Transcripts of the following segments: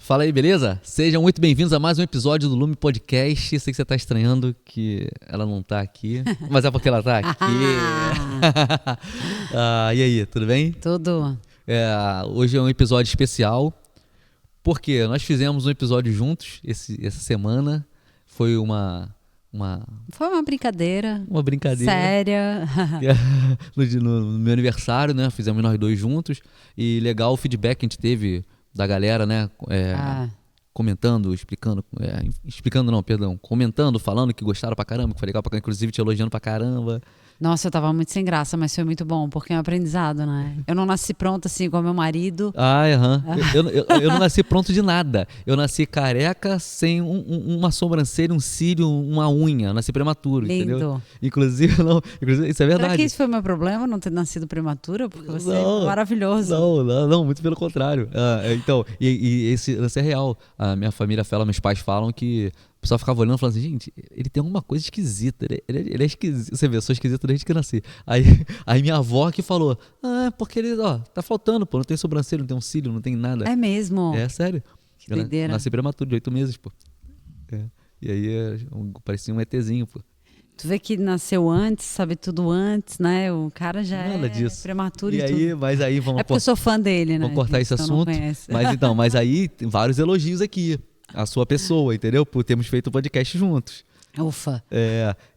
Fala aí, beleza? Sejam muito bem-vindos a mais um episódio do Lume Podcast. Sei que você tá estranhando que ela não tá aqui, mas é porque ela tá aqui. E aí, tudo bem? Tudo. Hoje é um episódio especial, porque nós fizemos um episódio juntos essa semana. Foi Foi uma brincadeira. uma brincadeira. Séria. No meu aniversário, né? Fizemos nós dois juntos. E legal o feedback que a gente teve da galera, né? Comentando, comentando, falando que gostaram pra caramba, que foi legal pra caramba, inclusive te elogiando pra caramba. Nossa, eu tava muito sem graça, mas foi muito bom, porque é um aprendizado, né? Eu não nasci pronta assim com meu marido. Eu não nasci pronto de nada. Eu nasci careca, sem uma sobrancelha, um cílio, uma unha. Eu nasci prematuro, Lindo. entendeu? Inclusive, isso é verdade. Será que isso foi o meu problema, não ter nascido prematura? Porque você Não, é maravilhoso. Não, muito pelo contrário. Então, esse lance é real. A minha família fala, meus pais falam que o pessoal ficava olhando e falando assim, gente, ele tem alguma coisa esquisita, ele é esquisito. Você vê, eu sou esquisito desde que eu nasci. Aí minha avó que falou, porque ele, tá faltando, pô, não tem sobrancelha, não tem um cílio, não tem nada. É mesmo? É sério. Que doideira. Eu nasci prematuro, de 8 meses, pô. E aí, parecia um ETzinho, pô. Tu vê que nasceu antes, sabe tudo antes, né? O cara já Nada é disso. prematuro E e aí, tudo. mas aí vamos... É porque eu sou fã dele, né? Vamos cortar esse Então não assunto. conhece. Mas aí tem vários elogios aqui. A sua pessoa, entendeu? Por termos feito o podcast juntos. Ufa.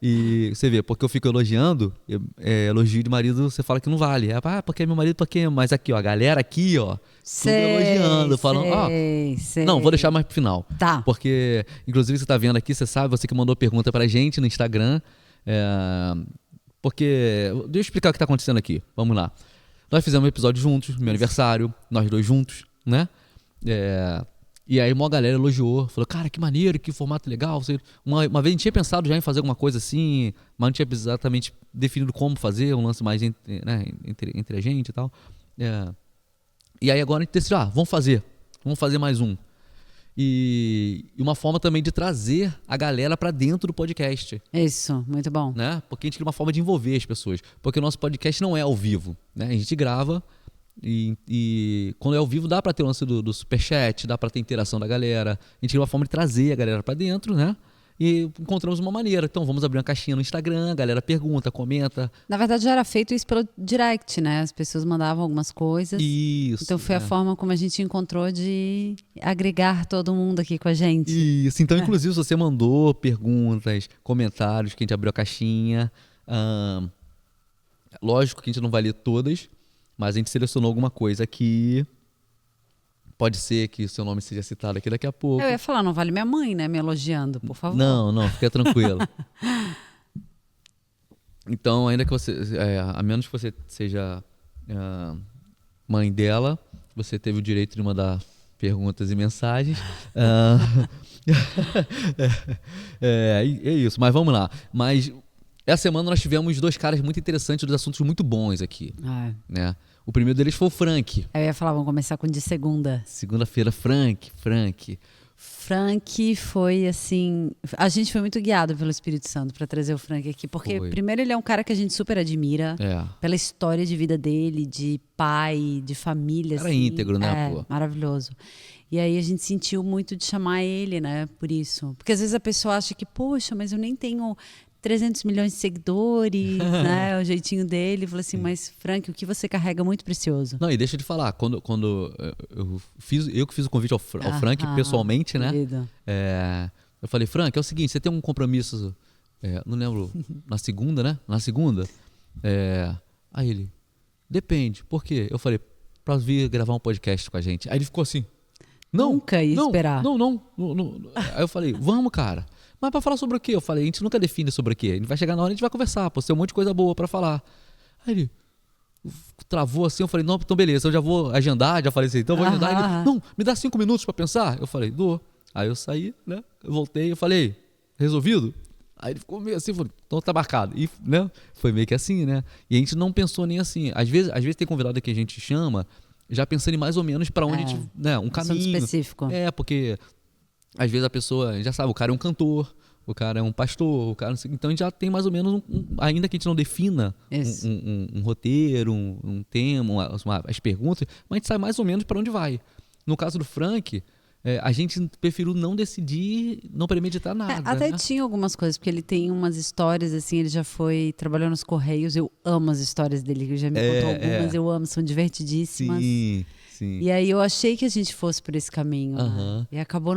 E você vê, porque eu fico elogiando, elogio de marido, você fala que não vale. Porque é meu marido, porque... Mas aqui, ó, a galera aqui, ó, tudo elogiando, falando, sei. Não, vou deixar mais pro final. Tá. Porque, inclusive, você tá vendo aqui, você sabe, você que mandou pergunta pra gente no Instagram, porque... Deixa eu explicar o que tá acontecendo aqui. Vamos lá. Nós fizemos um episódio juntos, meu aniversário, nós dois juntos, né? E aí uma galera elogiou, falou, cara, que maneiro, que formato legal. Uma vez a gente tinha pensado já em fazer alguma coisa assim, mas não tinha exatamente definido como fazer, um lance mais entre a gente e tal. E aí agora a gente decidiu, vamos fazer mais um. E uma forma também de trazer a galera pra dentro do podcast. Isso, muito bom. Né? Porque a gente quer uma forma de envolver as pessoas. Porque o nosso podcast não é ao vivo, né? A gente grava... E quando é ao vivo dá pra ter o lance do superchat, dá pra ter interação da galera. A gente quer uma forma de trazer a galera pra dentro, né? E encontramos uma maneira. Então vamos abrir uma caixinha no Instagram, a galera pergunta, comenta. Na verdade já era feito isso pelo direct, né? As pessoas mandavam algumas coisas. Isso. Então foi a forma como a gente encontrou de agregar todo mundo aqui com a gente. Isso. Então, inclusive, se você mandou perguntas, comentários, que a gente abriu a caixinha. Lógico que a gente não vai ler todas. Mas a gente selecionou alguma coisa aqui. Pode ser que o seu nome seja citado aqui daqui a pouco. Eu ia falar, não vale minha mãe, né? Me elogiando, por favor. Não, fica tranquilo. Então, ainda que você... a menos que você seja mãe dela, você teve o direito de mandar perguntas e mensagens. É isso, mas vamos lá. Mas essa semana nós tivemos dois caras muito interessantes, dois assuntos muito bons aqui. Né? O primeiro deles foi o Frank. Eu ia falar, vamos começar com o de segunda. Segunda-feira, Frank. Frank foi assim... A gente foi muito guiado pelo Espírito Santo para trazer o Frank aqui. Porque, primeiro, ele é um cara que a gente super admira. Pela história de vida dele, de pai, de família. Cara íntegro, né? Pô? Maravilhoso. E aí a gente sentiu muito de chamar ele, né? Por isso. Porque às vezes a pessoa acha que, poxa, mas eu nem tenho 300 milhões de seguidores, né? O jeitinho dele. Falei assim, mas Frank, o que você carrega é muito precioso. Não, e deixa eu te falar, quando eu que fiz o convite ao Frank pessoalmente, né? Eu falei, Frank, é o seguinte, você tem um compromisso, não lembro, na segunda, né? Na segunda. Aí ele, depende, por quê? Eu falei, pra vir gravar um podcast com a gente. Aí ele ficou assim, nunca ia esperar. Não. Aí eu falei, vamos, cara. Mas pra falar sobre o quê? Eu falei, a gente nunca define sobre o quê. A gente vai chegar na hora e a gente vai conversar. Pô, tem um monte de coisa boa pra falar. Aí ele travou assim, eu falei, não, então beleza, eu já vou agendar, já falei assim, então eu vou agendar. Ele, não, me dá 5 minutos pra pensar. Eu falei, dou. Aí eu saí, né? Eu voltei, eu falei, resolvido? Aí ele ficou meio assim, falei, então tá marcado. E, né? Foi meio que assim, né? E a gente não pensou nem assim. Às vezes tem convidado que a gente chama, já pensando em mais ou menos pra onde a gente, né? Um caminho específico. Porque às vezes a pessoa já sabe, o cara é um cantor, o cara é um pastor, o cara, então a gente já tem mais ou menos, ainda que a gente não defina um roteiro, um tema, as perguntas, mas a gente sabe mais ou menos para onde vai. No caso do Frank, a gente preferiu não decidir, não premeditar nada. Até né? tinha algumas coisas, porque ele tem umas histórias, assim, ele já trabalhou nos Correios, eu amo as histórias dele, ele já me contou algumas, eu amo, são divertidíssimas. Sim. E aí eu achei que a gente fosse por esse caminho, né? Aham. E acabou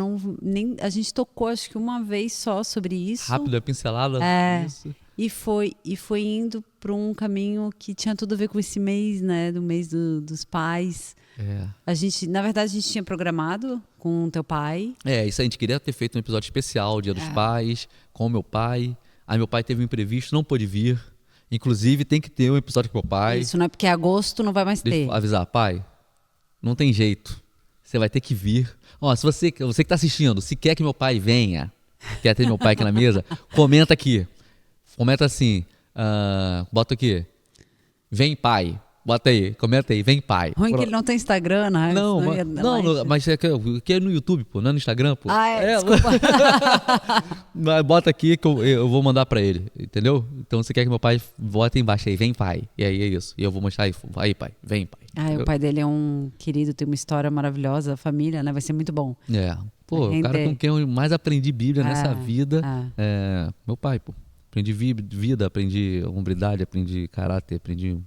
a gente tocou acho que uma vez só sobre isso. Rápido, é pincelada. Isso. E foi indo para um caminho que tinha tudo a ver com esse mês, né? Do mês dos pais. Na verdade, a gente tinha programado com o teu pai. Isso a gente queria ter feito um episódio especial, Dia dos Pais, com o meu pai. Aí meu pai teve um imprevisto, não pôde vir. Inclusive, tem que ter um episódio com meu pai. Isso, não é porque agosto não vai mais Deixa ter. eu avisar, pai, não tem jeito. Você vai ter que vir. Ó, se você que tá assistindo, se quer que meu pai venha, quer ter meu pai aqui na mesa, comenta aqui. Comenta assim, bota aqui, vem pai. Bota aí, comenta aí, vem pai. Ruim que ele não tem Instagram, né? Não, mas é que é no YouTube, pô, não é no Instagram, pô. Desculpa. Mas bota aqui que eu vou mandar pra ele, entendeu? Então você quer que meu pai bota embaixo aí, vem pai. E aí é isso. E eu vou mostrar aí pai, vem pai. O pai dele é um querido, tem uma história maravilhosa, a família, né? Vai ser muito bom. Pô, o cara com quem eu mais aprendi Bíblia nessa vida é meu pai, pô. Aprendi vida, aprendi hombridade, aprendi caráter, aprendi...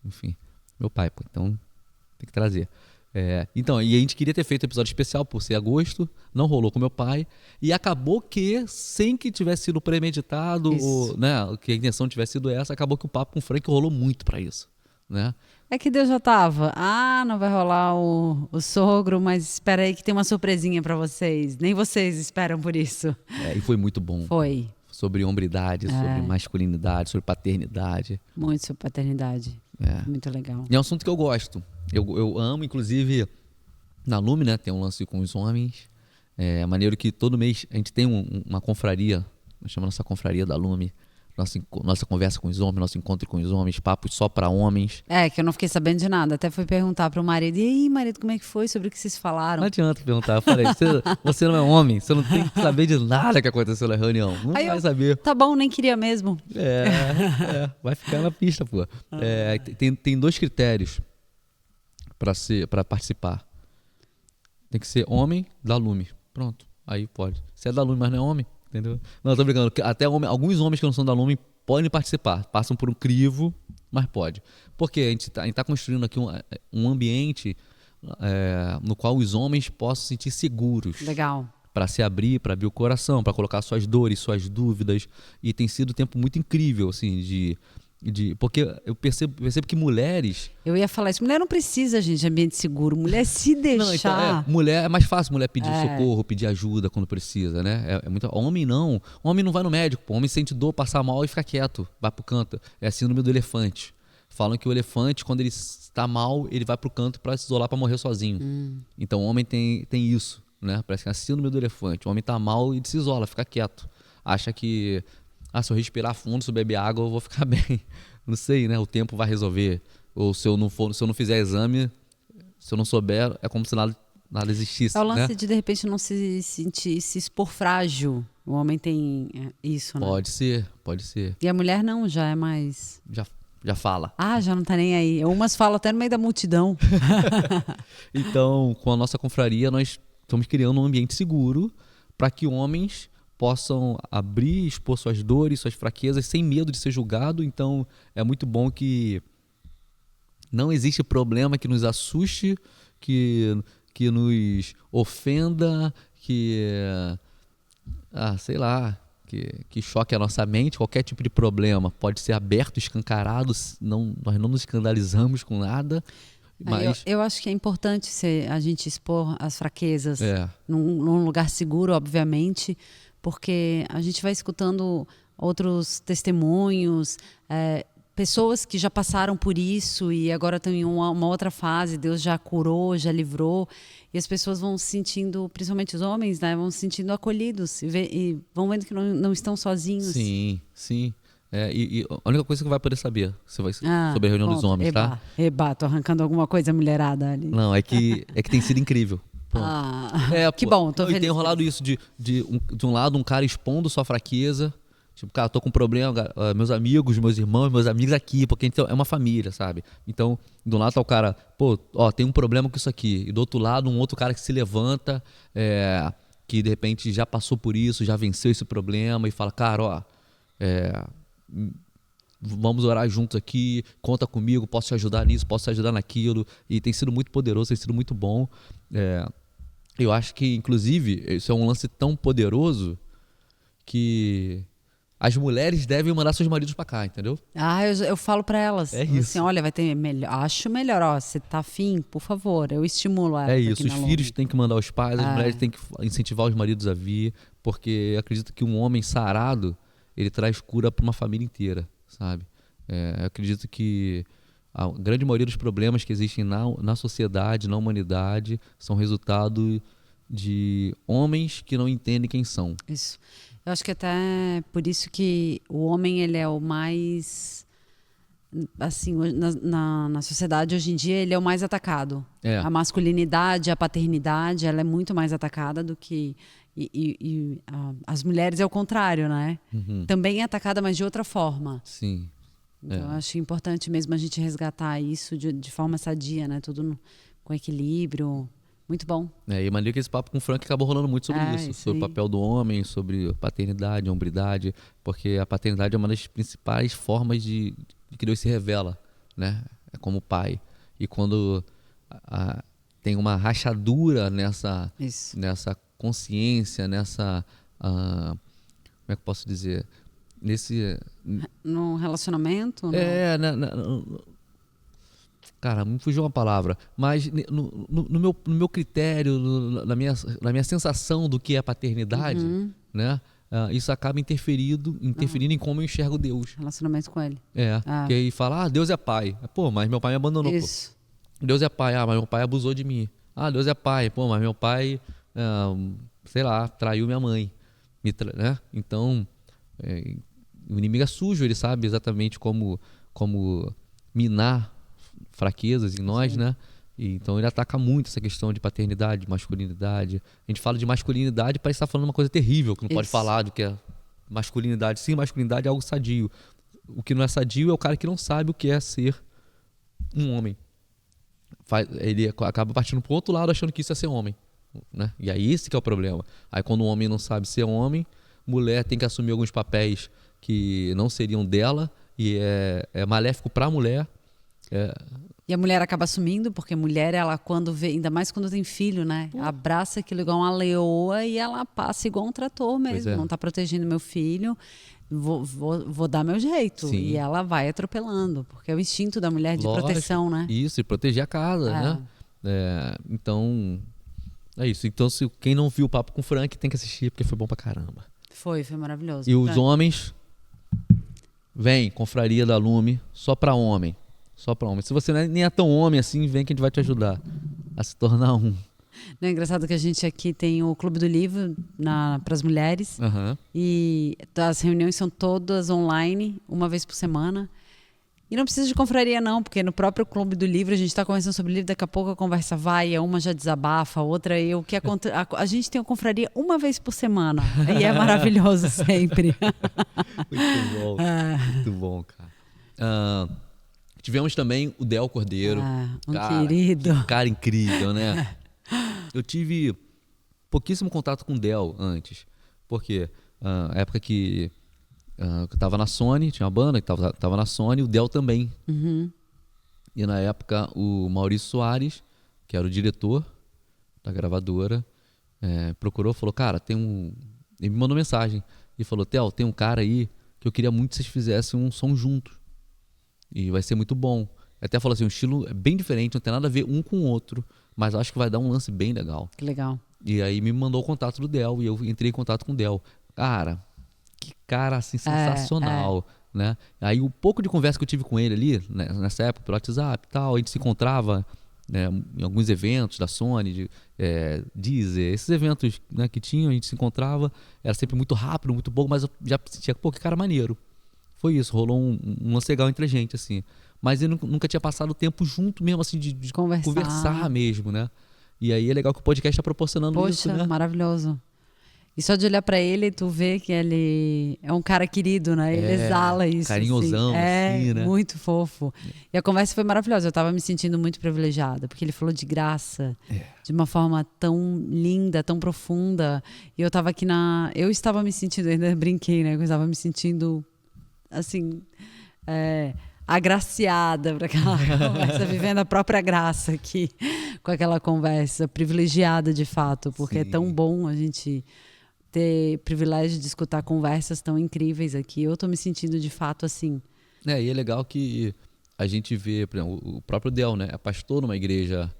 Enfim, meu pai, pô, então tem que trazer. Então, e a gente queria ter feito um episódio especial por ser agosto, não rolou com meu pai, e acabou que, sem que tivesse sido premeditado, ou, né, que a intenção tivesse sido essa, acabou que o papo com o Frank rolou muito pra isso, né? É que Deus já tava, não vai rolar o sogro, mas espera aí que tem uma surpresinha pra vocês, nem vocês esperam por isso. E foi muito bom. Foi. Sobre hombridade, sobre masculinidade, sobre paternidade. Muito sobre paternidade. Muito legal. E é um assunto que eu gosto. Eu amo, inclusive, na Lume, né? Tem um lance com os homens. É maneiro que todo mês a gente tem uma confraria, nós chamamos nossa confraria da Lume. Nossa conversa com os homens, nosso encontro com os homens, papos só pra homens. Que eu não fiquei sabendo de nada. Até fui perguntar pro marido, e aí, marido, como é que foi? Sobre o que vocês falaram? Não adianta perguntar. Eu falei, você não é homem, você não tem que saber de nada que aconteceu na reunião. Não vai saber. Tá bom, nem queria mesmo. Vai ficar na pista, pô. Tem 2 critérios pra participar. Tem que ser homem da Lume. Pronto, aí pode. Se é da Lume, mas não é homem, entendeu? Não, tô brincando. Até alguns homens que não são da Lume podem participar. Passam por um crivo, mas pode. Porque a gente tá construindo aqui um ambiente no qual os homens possam se sentir seguros. Legal. Para se abrir, para abrir o coração, para colocar suas dores, suas dúvidas. E tem sido um tempo muito incrível, assim, porque eu percebo que mulheres... Eu ia falar isso. Mulher não precisa, gente, de ambiente seguro. Mulher se deixar... Não, então, mulher é mais fácil mulher pedir socorro, pedir ajuda quando precisa, né? Homem não. Homem não vai no médico, pô. Homem sente dor, passa mal e fica quieto. Vai pro canto. É a síndrome do elefante. Falam que o elefante, quando ele está mal, ele vai pro canto para se isolar, para morrer sozinho. Então o homem tem isso, né? Parece que é a síndrome do elefante. O homem tá mal e se isola, fica quieto. Acha que... se eu respirar fundo, se eu beber água, eu vou ficar bem. Não sei, né? O tempo vai resolver. Ou se eu não fizer exame, se eu não souber, é como se nada existisse. É o lance né? de repente, não se expor frágil. O homem tem isso, né? Pode ser. E a mulher não, já é mais... Já fala. Já não tá nem aí. Umas falam até no meio da multidão. Então, com a nossa confraria, nós estamos criando um ambiente seguro para que homens possam abrir, expor suas dores, suas fraquezas, sem medo de ser julgado. Então, é muito bom que não existe problema que nos assuste, que nos ofenda, sei lá, que choque a nossa mente. Qualquer tipo de problema pode ser aberto, escancarado, nós não nos escandalizamos com nada. Mas... Eu acho que é importante a gente expor as fraquezas num lugar seguro, obviamente, porque a gente vai escutando outros testemunhos, pessoas que já passaram por isso e agora estão em uma outra fase, Deus já curou, já livrou, e as pessoas vão se sentindo, principalmente os homens, né, vão se sentindo acolhidos e vão vendo que não estão sozinhos. Sim. E a única coisa que vai poder saber sobre a reunião dos homens, tá? Tô arrancando alguma coisa mulherada ali. Não, é que tem sido incrível. Que bom, tô feliz. E tem rolado isso de um lado, um cara expondo sua fraqueza, Tipo, cara, tô com um problema, meus amigos, meus irmãos, meus amigos aqui, porque então é uma família, sabe? Então, do lado tá o cara, pô, ó, tem um problema com isso aqui. E do outro lado, um outro cara que se levanta, que de repente já passou por isso, já venceu esse problema e fala, cara, ó, vamos orar juntos aqui, conta comigo, posso te ajudar nisso, posso te ajudar naquilo. E tem sido muito poderoso, tem sido muito bom. Eu acho que, inclusive, isso é um lance tão poderoso que as mulheres devem mandar seus maridos pra cá, entendeu? Eu falo pra elas. É isso. Assim, olha, vai ter melhor. Acho melhor, ó. Você tá afim, por favor. Eu estimulo ela. É isso. Os filhos têm que mandar os pais, as mulheres têm que incentivar os maridos a vir, porque acredito que um homem sarado, ele traz cura pra uma família inteira, sabe? Eu acredito que a grande maioria dos problemas que existem na sociedade, na humanidade, são resultado de homens que não entendem quem são. Isso. Eu acho que até por isso que o homem, ele é o mais, assim, na sociedade hoje em dia, ele é o mais atacado. A masculinidade, a paternidade, ela é muito mais atacada do que... as mulheres é o contrário, né? Também é atacada, mas de outra forma. Sim. Então, eu acho importante mesmo a gente resgatar isso de forma sadia, né? Tudo com equilíbrio. Muito bom. E maneiro que esse papo com o Frank acabou rolando muito sobre isso. Sobre o papel do homem, sobre paternidade, hombridade. Porque a paternidade é uma das principais formas de que Deus se revela, né? É como pai. E quando tem uma rachadura nessa consciência, nessa... como é que eu posso dizer? No relacionamento? Cara, me fugiu uma palavra, mas no meu critério, na minha sensação do que é paternidade, né? Isso acaba interferindo em como eu enxergo Deus. Relacionamento com ele. Que aí fala, Deus é pai. Pô, mas meu pai me abandonou. Isso. Pô. Deus é pai, mas meu pai abusou de mim. Deus é pai, pô, mas meu pai, sei lá, traiu minha mãe. Né? Então, o inimigo é sujo, ele sabe exatamente como minar fraquezas em nós, né? E então ele ataca muito essa questão de paternidade, masculinidade. A gente fala de masculinidade, parece estar falando uma coisa terrível, que não pode falar do que é masculinidade. Sim, masculinidade é algo sadio. O que não é sadio é o cara que não sabe o que é ser um homem. Ele acaba partindo pro outro lado achando que isso é ser homem, né? E aí esse que é o problema. Aí quando o homem não sabe ser homem, mulher tem que assumir alguns papéis que não seriam dela e é maléfico para a mulher. E a mulher acaba assumindo, porque mulher, ela quando vê, ainda mais quando tem filho, né? Abraça aquilo igual uma leoa e ela passa igual um trator mesmo. Não tá protegendo meu filho, vou dar meu jeito. Sim. E ela vai atropelando, porque é o instinto da mulher de proteção, né? Isso, e proteger a casa, né? Então, é isso. Então, quem não viu o Papo com o Frank tem que assistir, porque foi bom pra caramba. Foi maravilhoso. E os homens, vem, Confraria da Lume, só pra homem. Só pra homem. Se você nem é tão homem assim, vem que a gente vai te ajudar a se tornar um. É engraçado que a gente aqui tem o Clube do Livro para as mulheres. E as reuniões são todas online, uma vez por semana. E não precisa de confraria não, porque no próprio Clube do Livro a gente está conversando sobre livro, daqui a pouco a conversa vai, uma já desabafa, a outra a gente tem uma confraria uma vez por semana. E é maravilhoso sempre. Muito bom. Muito bom, cara. Tivemos também o Del Cordeiro. Querido. Que cara incrível, né? Eu tive pouquíssimo contato com o Del antes. Porque na época que eu tava na Sony, tinha uma banda que tava na Sony, o Del também. E na época o Maurício Soares, que era o diretor da gravadora, procurou, falou, cara, ele me mandou mensagem e falou, Theo, tem um cara aí que eu queria muito que vocês fizessem um som juntos. E vai ser muito bom. Até falou assim, um estilo é bem diferente, não tem nada a ver um com o outro, mas acho que vai dar um lance bem legal. Que legal. E aí me mandou o contato do Del, e eu entrei em contato com o Del. Cara, que cara assim, sensacional, né? Aí o pouco de conversa que eu tive com ele ali, né, nessa época, pelo WhatsApp e tal, a gente se encontrava, né, em alguns eventos da Sony, Deezer, esses eventos, né, que tinham, a gente se encontrava, era sempre muito rápido, muito bom, mas eu já sentia, pô, que cara maneiro. Foi isso, rolou um lance legal entre a gente, assim. Mas eu nunca tinha passado tempo junto mesmo, assim, de conversar mesmo, né? E aí é legal que o podcast está proporcionando isso, né? Poxa, maravilhoso. E só de olhar pra ele, tu vê que ele é um cara querido, né? Ele exala isso. Carinhosão, assim, né? Muito fofo. E a conversa foi maravilhosa. Eu tava me sentindo muito privilegiada, porque ele falou de graça, de uma forma tão linda, tão profunda. E eu tava aqui eu estava me sentindo, ainda brinquei, né? Eu estava me sentindo, assim, agraciada para aquela conversa, vivendo a própria graça aqui com aquela conversa, privilegiada de fato, porque é tão bom a gente ter privilégio de escutar conversas tão incríveis aqui. Eu tô me sentindo de fato assim. E é legal que a gente vê, por exemplo, o próprio Del, né? É pastor numa igreja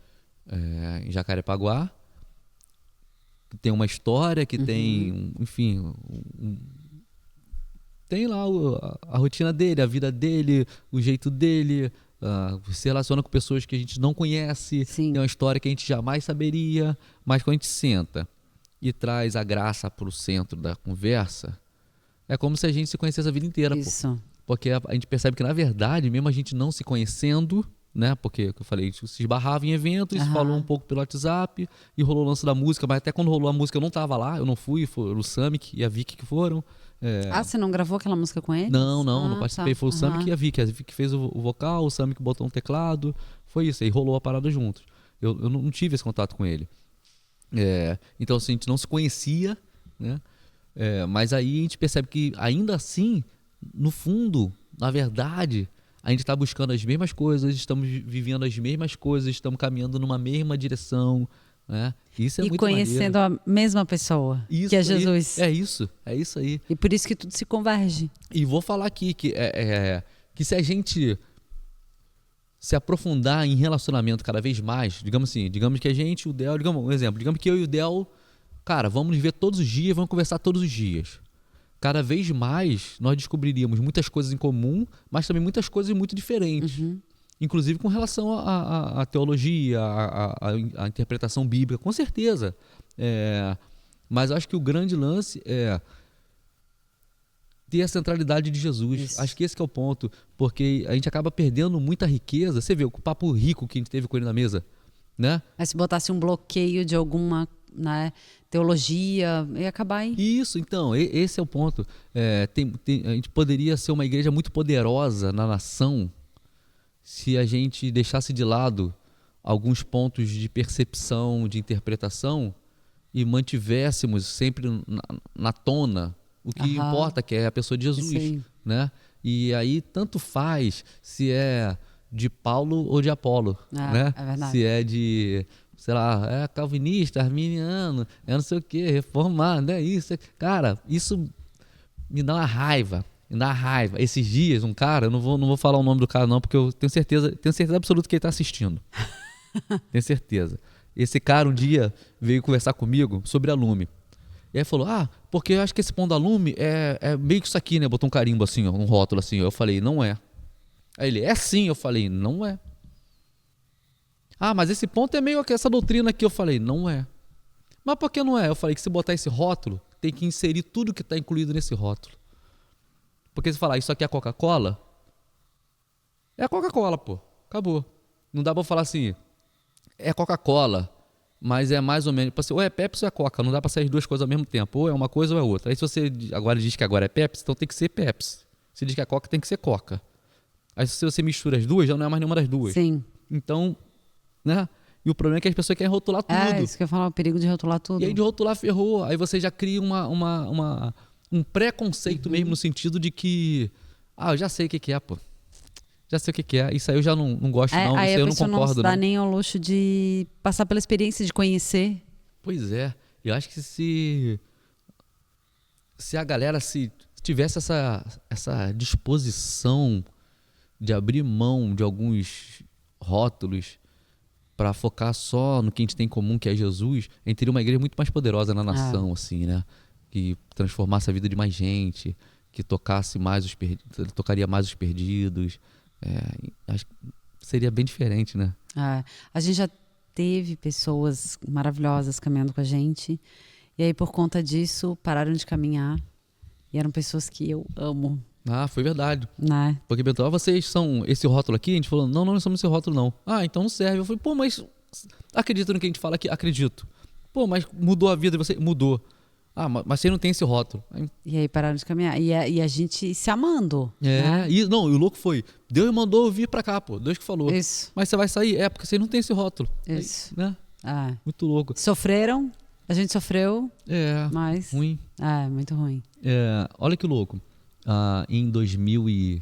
em Jacarepaguá, que tem uma história, que tem, enfim, tem lá a rotina dele, a vida dele, o jeito dele, se relaciona com pessoas que a gente não conhece, Sim. tem uma história que a gente jamais saberia, mas quando a gente senta e traz a graça para o centro da conversa, é como se a gente se conhecesse a vida inteira. Isso. Porque a gente percebe que, na verdade, mesmo a gente não se conhecendo, né? Porque, como eu falei, a gente se esbarrava em eventos, falou um pouco pelo WhatsApp e rolou o lance da música, mas até quando rolou a música eu não estava lá, eu não fui, foi o Samik e a Vicky que foram. Você não gravou aquela música com eles? Não participei. Tá. Foi o Samik e a Vicky fez o vocal, o Samik botou um teclado, foi isso, aí rolou a parada juntos. Eu não tive esse contato com ele. Então, assim, a gente não se conhecia, né? Mas aí a gente percebe que, ainda assim, no fundo, na verdade, a gente está buscando as mesmas coisas, estamos vivendo as mesmas coisas, estamos caminhando numa mesma direção, né? Isso é muito conhecendo maneiro. A mesma pessoa, Isso que é aí, Jesus. É isso aí. E por isso que tudo se converge. E vou falar aqui que se a gente se aprofundar em relacionamento cada vez mais, digamos que a gente, o Del, digamos que eu e o Del, cara, vamos nos ver todos os dias, vamos conversar todos os dias. Cada vez mais nós descobriríamos muitas coisas em comum, mas também muitas coisas muito diferentes. Inclusive com relação à teologia, à interpretação bíblica, com certeza. Mas acho que o grande lance é ter a centralidade de Jesus. Isso. Acho que esse que é o ponto, porque a gente acaba perdendo muita riqueza. Você vê o papo rico que a gente teve com ele na mesa, né? Mas se botasse um bloqueio de alguma, né, teologia, ia acabar aí. Isso, então, esse é o ponto. A gente poderia ser uma igreja muito poderosa na nação se a gente deixasse de lado alguns pontos de percepção, de interpretação e mantivéssemos sempre na tona o que importa, que é a pessoa de Jesus, né? E aí tanto faz se é de Paulo ou de Apolo, né? É verdade. Se é de, sei lá, calvinista, arminiano, não sei o que, reformado, né? Isso, cara, isso me dá uma raiva. Esses dias, um cara, eu não vou falar o nome do cara não, porque eu tenho certeza absoluta que ele está assistindo. Tenho certeza. Esse cara um dia veio conversar comigo sobre a Lume. E aí falou, porque eu acho que esse pão da Lume é meio que isso aqui, né? Botou um carimbo assim, um rótulo assim. Eu falei, não é. Aí ele, é sim. Eu falei, não é. Mas esse ponto é meio que essa doutrina aqui. Eu falei, não é. Mas por que não é? Eu falei que se botar esse rótulo, tem que inserir tudo que está incluído nesse rótulo. Porque se falar, isso aqui é Coca-Cola, é a Coca-Cola, pô. Acabou. Não dá pra falar assim, é Coca-Cola, mas é mais ou menos, ou é Pepsi ou é Coca, não dá pra sair as duas coisas ao mesmo tempo, ou é uma coisa ou é outra. Aí se você agora diz que agora é Pepsi, então tem que ser Pepsi. Se diz que é Coca, tem que ser Coca. Aí se você mistura as duas, já não é mais nenhuma das duas. Sim. Então, né? E o problema é que as pessoas querem rotular tudo. Isso que eu falo, o perigo de rotular tudo. E aí de rotular ferrou, aí você já cria um preconceito mesmo, no sentido de que eu já sei o que é, pô. Já sei o que é. Isso aí eu já não gosto, não. Isso aí eu não concordo, não. Aí a pessoa não se dá nem ao luxo de passar pela experiência de conhecer. Pois é. Eu acho que se a galera tivesse essa disposição de abrir mão de alguns rótulos para focar só no que a gente tem em comum, que é Jesus, a gente teria uma igreja muito mais poderosa na nação, assim, né? Que transformasse a vida de mais gente, que tocaria mais os perdidos. Acho que seria bem diferente, né? A gente já teve pessoas maravilhosas caminhando com a gente, e aí por conta disso pararam de caminhar, e eram pessoas que eu amo. Foi verdade. Né? Porque perguntou, vocês são esse rótulo aqui? A gente falou, não somos esse rótulo não. Então não serve. Eu falei, mas acredita no que a gente fala aqui? Acredito. Mas mudou a vida de você? Mudou. Mas você não tem esse rótulo. E aí pararam de caminhar. E a gente se amando. Né? E o louco foi, Deus mandou eu vir pra cá, pô, Deus que falou. Isso. Mas você vai sair? Porque você não tem esse rótulo. Isso. Aí, né? Muito louco. Sofreram, a gente sofreu, mas... ruim. Muito ruim. Olha que louco. Em 2010,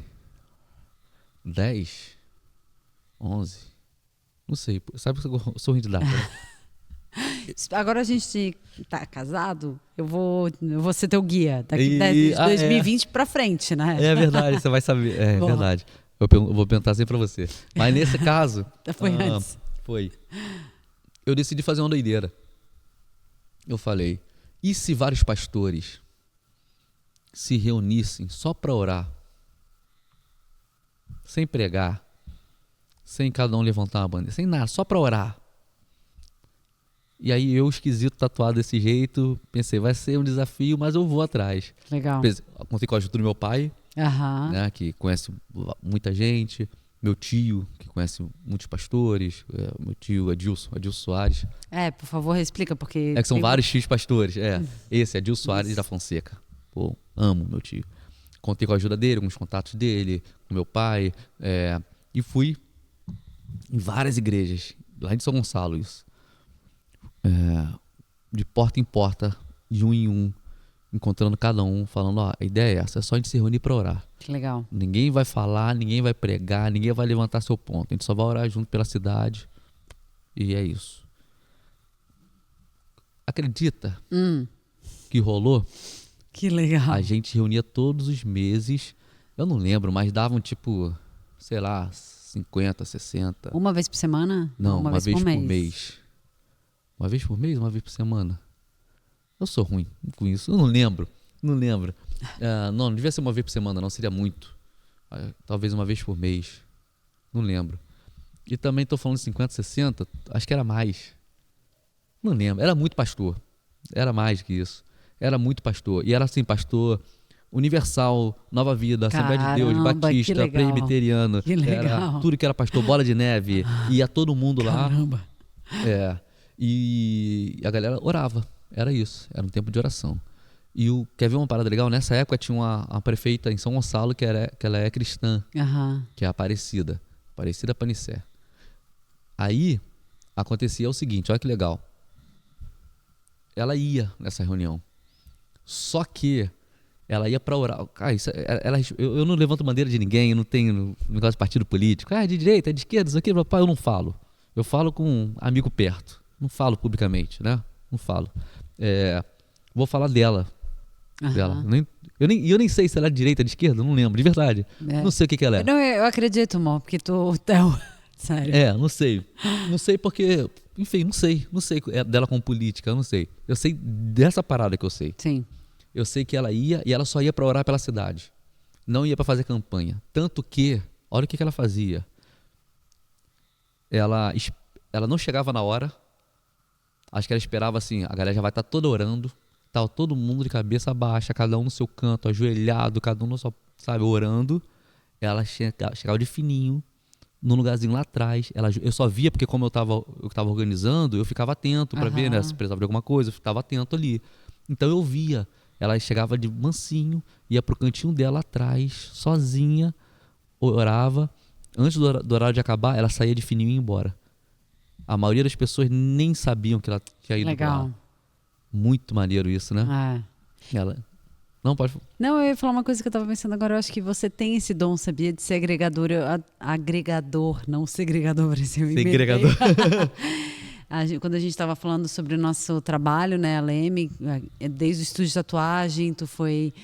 11, não sei, sabe que eu sou ruim de data, né? Agora a gente tá casado, eu vou ser teu guia daqui de 2020 pra frente, né? É verdade, você vai saber. É verdade. Eu vou perguntar sempre pra você. Mas nesse caso... Foi antes. Foi. Eu decidi fazer uma doideira. Eu falei, e se vários pastores se reunissem só para orar, sem pregar, sem cada um levantar uma bandeira, sem nada, só para orar? E aí eu, esquisito, tatuado desse jeito, pensei, vai ser um desafio, mas eu vou atrás. Legal. Contei com a ajuda do meu pai, né, que conhece muita gente, meu tio, que conhece muitos pastores, meu tio Adilson Soares. Por favor, explica, porque... que são vários X pastores, esse é Adilson Soares da Fonseca. Pô, amo meu tio. Contei com a ajuda dele, com os contatos dele, com meu pai, e fui em várias igrejas, lá em São Gonçalo, isso. De porta em porta, de um em um, encontrando cada um, falando, a ideia é essa, é só a gente se reunir para orar. Que legal. Ninguém vai falar, ninguém vai pregar, ninguém vai levantar seu ponto. A gente só vai orar junto pela cidade. E é isso. Acredita que rolou? Que legal. A gente reunia todos os meses. Eu não lembro, mas davam tipo, sei lá, 50, 60. Uma vez por semana? Não, uma vez por mês. Uma vez por mês, uma vez por semana? Eu sou ruim com isso. Eu não lembro. Não devia ser uma vez por semana, não. Seria muito. Talvez uma vez por mês. Não lembro. E também estou falando de 50, 60. Acho que era mais. Não lembro. Era muito pastor. Era mais que isso. Era muito pastor. E era assim, pastor universal, Nova Vida, Assembleia de Deus, Batista, Presbiteriano. Que legal. Era tudo que era pastor, Bola de Neve. Ia todo mundo lá. Caramba. E a galera orava. Era isso. Era um tempo de oração. E quer ver uma parada legal? Nessa época tinha uma prefeita em São Gonçalo que ela é cristã, que é a Aparecida Panicé. Aí acontecia o seguinte, olha que legal. Ela ia nessa reunião. Só que ela ia para orar. Eu não levanto bandeira de ninguém, eu não tenho negócio de partido político. De direita, de esquerda, isso aqui, papai, eu não falo. Eu falo com um amigo perto. Não falo publicamente, né? Não falo. Vou falar dela. Eu nem sei se ela é de direita, de esquerda, não lembro, de verdade. Não sei o que ela é. Não, eu acredito, amor, porque tu... Sério. Não sei. Não sei porque... Enfim, não sei. Não sei dela com política, eu não sei. Eu sei dessa parada que eu sei. Sim. Eu sei que ela ia e ela só ia pra orar pela cidade. Não ia pra fazer campanha. Tanto que, olha o que ela fazia. Ela não chegava na hora. Acho que ela esperava assim, a galera já vai estar toda orando. Tava todo mundo de cabeça baixa, cada um no seu canto, ajoelhado, cada um no seu, sabe, orando. Ela chegava de fininho, num lugarzinho lá atrás. Eu só via porque como eu tava organizando, eu ficava atento para ver, né, se precisava de alguma coisa, eu ficava atento ali. Então eu via. Ela chegava de mansinho, ia pro cantinho dela atrás, sozinha, orava. Antes do horário de acabar, ela saía de fininho e ia embora. A maioria das pessoas nem sabiam que ela tinha ido pra lá. Muito maneiro isso, né? Ela... Não, pode... Não, eu ia falar uma coisa que eu tava pensando agora. Eu acho que você tem esse dom, sabia? De ser agregador, não segregador. Segregador. Quando a gente estava falando sobre o nosso trabalho, né, a Leme, desde o estúdio de tatuagem, tu foi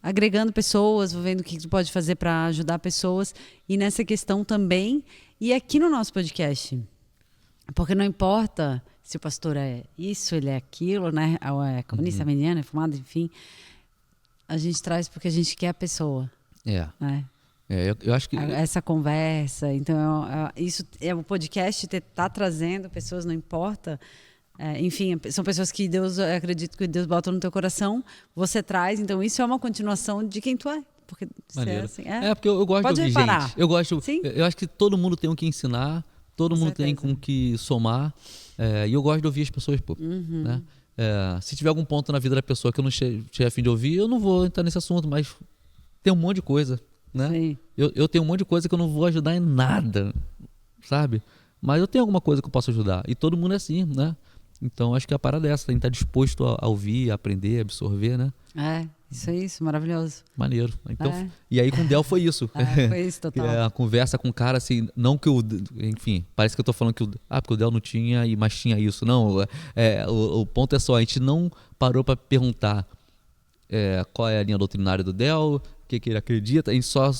agregando pessoas, vendo o que tu pode fazer para ajudar pessoas. E nessa questão também, e aqui no nosso podcast. Porque não importa se o pastor é isso, ele é aquilo, né? Ou é comunista, mediano, é fumado, enfim. A gente traz porque a gente quer a pessoa. Né? Eu acho que... Essa conversa. Então, isso é o podcast tá trazendo pessoas, não importa. Enfim, são pessoas que Deus, eu acredito que Deus bota no teu coração, você traz. Então, isso é uma continuação de quem tu é. Porque assim, porque eu gosto pode de ouvir reparar. gente. Eu gosto. Sim? Eu acho que todo mundo tem o que ensinar. Todo mundo tem com o que somar. E eu gosto de ouvir as pessoas, pô. Né? Se tiver algum ponto na vida da pessoa que eu não tiver a fim de ouvir, eu não vou entrar nesse assunto, mas tem um monte de coisa, né? Sim. Eu tenho um monte de coisa que eu não vou ajudar em nada, sabe? Mas eu tenho alguma coisa que eu posso ajudar. E todo mundo é assim, né? Então acho que a parada é essa, tem que estar disposto a ouvir, a aprender, a absorver, né? Isso, maravilhoso. Maneiro. Então, e aí com o Del foi isso. Foi isso, total. A conversa com o cara, assim, não que enfim, parece que eu tô falando que porque o Del não tinha, mas tinha isso. Não, o ponto é só, a gente não parou para perguntar qual é a linha doutrinária do Del, o que ele acredita, a gente só,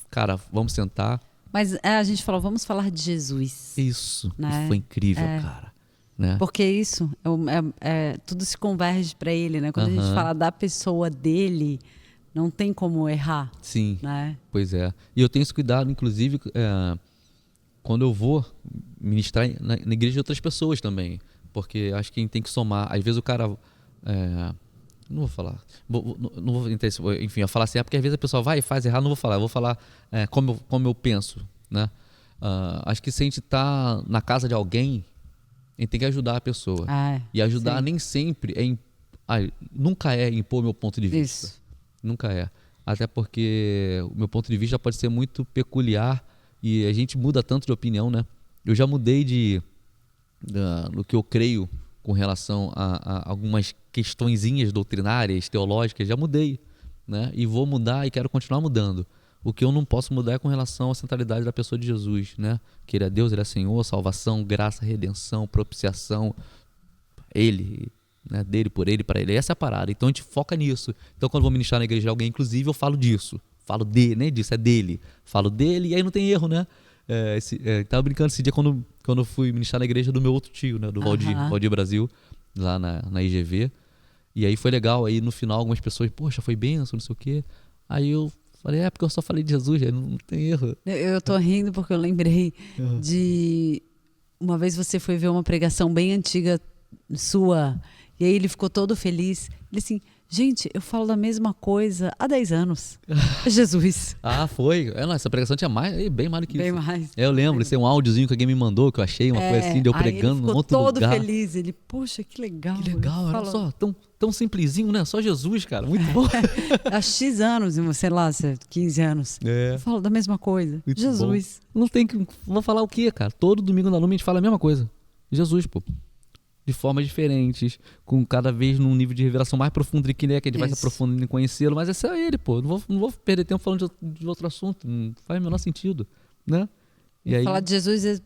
cara, vamos sentar. Mas a gente falou, vamos falar de Jesus. Isso, né? E foi incrível, cara. Né? Porque isso, tudo se converge para ele, né? Quando a gente fala da pessoa dele, não tem como errar. Sim, né? Pois é. E eu tenho esse cuidado, inclusive, quando eu vou ministrar na igreja de outras pessoas também. Porque acho que a gente tem que somar. Às vezes o cara... não vou falar. Não vou enfim, eu falar assim, porque às vezes a pessoa vai e faz errado, não vou falar. Eu vou falar como eu penso, né? Acho que se a gente tá na casa de alguém, a gente tem que ajudar a pessoa. E ajudar nem sempre nunca é impor meu ponto de vista. Isso. Nunca é. Até porque o meu ponto de vista pode ser muito peculiar e a gente muda tanto de opinião, né? Eu já mudei do que eu creio com relação a algumas questõezinhas doutrinárias, teológicas, já mudei, né? E vou mudar e quero continuar mudando. O que eu não posso mudar é com relação à centralidade da pessoa de Jesus, né? Que ele é Deus, ele é Senhor, salvação, graça, redenção, propiciação. Ele, né? Dele, por ele, para ele. Essa é a parada. Então a gente foca nisso. Então quando eu vou ministrar na igreja de alguém, inclusive, eu falo disso. Falo né? Disso, é dele. Falo dele e aí não tem erro, né? Tava brincando esse dia quando eu fui ministrar na igreja do meu outro tio, né? Do Valdir Brasil, lá na IGV. E aí foi legal. Aí no final algumas pessoas, poxa, foi bênção, não sei o quê. Aí eu falei, porque eu só falei de Jesus, não tem erro. Eu tô rindo porque eu lembrei de... Uma vez você foi ver uma pregação bem antiga sua, e aí ele ficou todo feliz. Ele assim, gente, eu falo da mesma coisa há 10 anos. Jesus. Foi? Essa pregação tinha bem mais do que bem isso. Mais. Eu lembro, esse é um áudiozinho que alguém me mandou, que eu achei, uma coisa assim, de eu pregando num outro lugar. Ele ficou todo feliz. Ele, poxa, que legal. Que legal, olha só, tão simplezinho, né? Só Jesus, cara, muito bom. Há X anos, sei lá, 15 anos. Eu falo da mesma coisa. Muito Jesus. Bom. Não tem que... Vou falar o quê, cara? Todo domingo na Lume a gente fala a mesma coisa. Jesus, pô. De formas diferentes, com cada vez num nível de revelação mais profundo de quem ele é, que a gente vai se aprofundando em conhecê-lo, mas esse é ele, pô. Não vou perder tempo falando de outro assunto, não faz o menor sentido, né? E aí... Falar de Jesus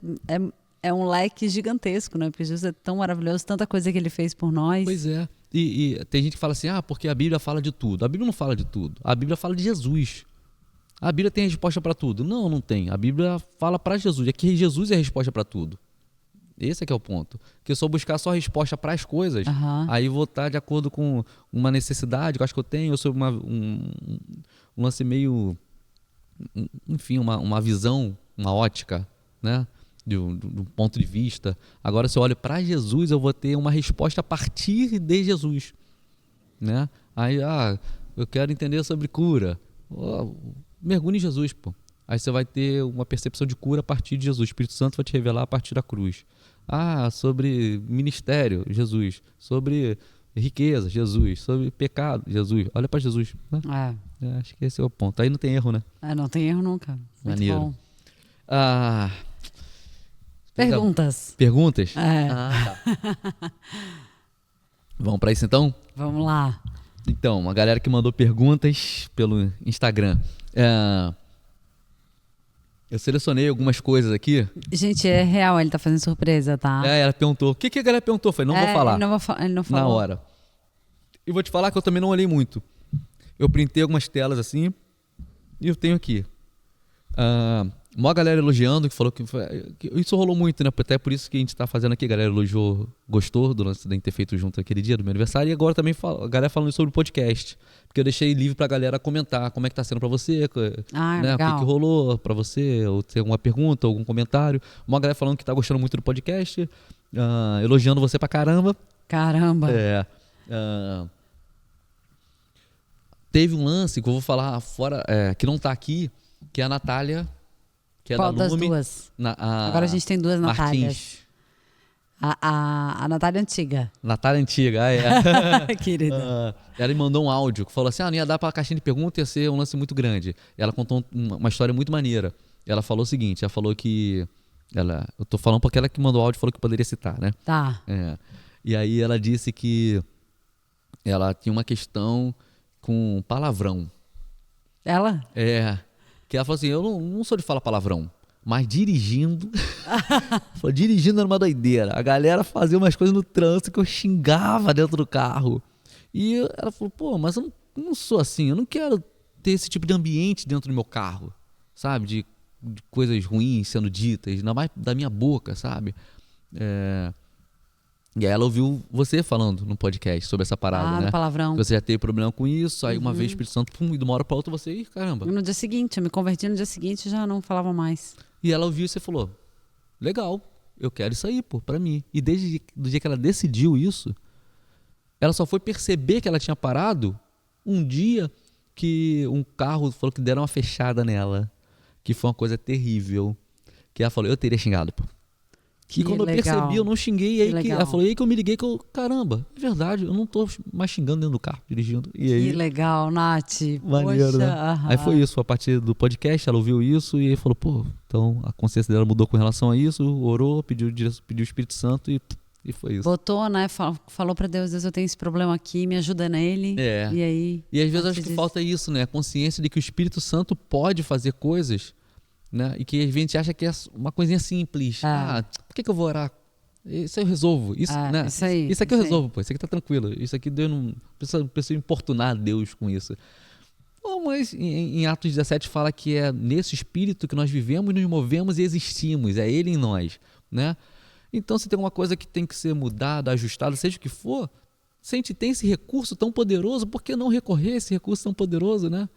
é um leque gigantesco, né? Porque Jesus é tão maravilhoso, tanta coisa que ele fez por nós. Pois é. E tem gente que fala assim, porque a Bíblia fala de tudo. A Bíblia não fala de tudo. A Bíblia fala de Jesus. A Bíblia tem resposta para tudo. Não tem. A Bíblia fala para Jesus. É que Jesus é a resposta para tudo. Esse é que é o ponto. Porque se eu buscar só a resposta para as coisas, aí vou estar de acordo com uma necessidade que eu acho que eu tenho, eu sou um lance meio... Enfim, uma visão, uma ótica, né? Do ponto de vista. Agora, se eu olho para Jesus, eu vou ter uma resposta a partir de Jesus, né? Aí, eu quero entender sobre cura. Mergulhe em Jesus, pô. Aí você vai ter uma percepção de cura a partir de Jesus. O Espírito Santo vai te revelar a partir da cruz. Sobre ministério, Jesus. Sobre riqueza, Jesus. Sobre pecado, Jesus. Olha para Jesus, né? Acho que esse é o ponto. Aí não tem erro, né? Não tem erro nunca. Muito maneiro. Bom. Perguntas? Tá. Vamos para isso então? Vamos lá. Então, uma galera que mandou perguntas pelo Instagram. Eu selecionei algumas coisas aqui. Gente, é real, ele tá fazendo surpresa, tá? Ela perguntou. O que a galera perguntou? Eu falei, não vou falar. Ele não falou. Na hora. E vou te falar que eu também não olhei muito. Eu printei algumas telas assim e eu tenho aqui. Uma galera elogiando, que falou que isso rolou muito, né? Até por isso que a gente tá fazendo aqui. A galera elogiou, gostou do lance de ter feito junto aquele dia do meu aniversário. E agora também a galera falando sobre o podcast. Porque eu deixei livre pra galera comentar como é que tá sendo pra você, né? O que rolou pra você, ou ter alguma pergunta, algum comentário. Uma galera falando que tá gostando muito do podcast, elogiando você pra caramba. Caramba! Teve um lance que eu vou falar fora, que não tá aqui, que é a Natália, que é Qual da das Lume. duas? Agora a gente tem duas Natálias. A Natália antiga. Natália antiga, é. Querida. Ela me mandou um áudio que falou assim, não ia dar pra caixinha de pergunta, ia ser um lance muito grande. Ela contou uma história muito maneira. Ela falou o seguinte, ela falou que... eu tô falando porque ela que mandou o áudio falou que poderia citar, né? Tá. E aí ela disse que ela tinha uma questão com palavrão. Ela? Que ela falou assim, eu não sou de falar palavrão, mas dirigindo... dirigindo era uma doideira. A galera fazia umas coisas no trânsito que eu xingava dentro do carro. E ela falou, pô, mas eu não sou assim, eu não quero ter esse tipo de ambiente dentro do meu carro, sabe? De coisas ruins sendo ditas, ainda mais da minha boca, sabe? E aí ela ouviu você falando no podcast sobre essa parada, né? Palavrão. Que você já teve problema com isso, aí uma vez o Espírito Santo, e de uma hora pra outra você, caramba. E no dia seguinte, eu me converti no dia seguinte e já não falava mais. E ela ouviu e você falou, legal, eu quero isso aí, pô, pra mim. E desde o dia que ela decidiu isso, ela só foi perceber que ela tinha parado um dia que um carro falou que deram uma fechada nela, que foi uma coisa terrível, que ela falou, eu teria xingado, pô. E quando eu percebi, eu não xinguei. E aí ela falou, e aí que eu me liguei, que eu, caramba, é verdade, eu não tô mais xingando dentro do carro, dirigindo. E aí, que legal, Nath. Maneiro, Poxa, né? Aí foi isso, a partir do podcast, ela ouviu isso e aí falou, pô, então a consciência dela mudou com relação a isso, orou, pediu o Espírito Santo e foi isso. Botou, né? Falou pra Deus, eu tenho esse problema aqui, me ajuda nele. E aí... E às vezes eu acho que falta isso, né? A consciência de que o Espírito Santo pode fazer coisas, né? E que a gente acha que é uma coisinha simples. Por que eu vou orar? Isso aí eu resolvo. Isso, né? Isso aqui eu resolvo, pô. Isso aqui tá tranquilo. Isso aqui Deus não precisa importunar Deus com isso. Bom, mas em Atos 17 fala que é nesse espírito que nós vivemos, nos movemos e existimos. É Ele em nós, né? Então, se tem uma coisa que tem que ser mudada, ajustada, seja o que for, se a gente tem esse recurso tão poderoso, por que não recorrer a esse recurso tão poderoso, né?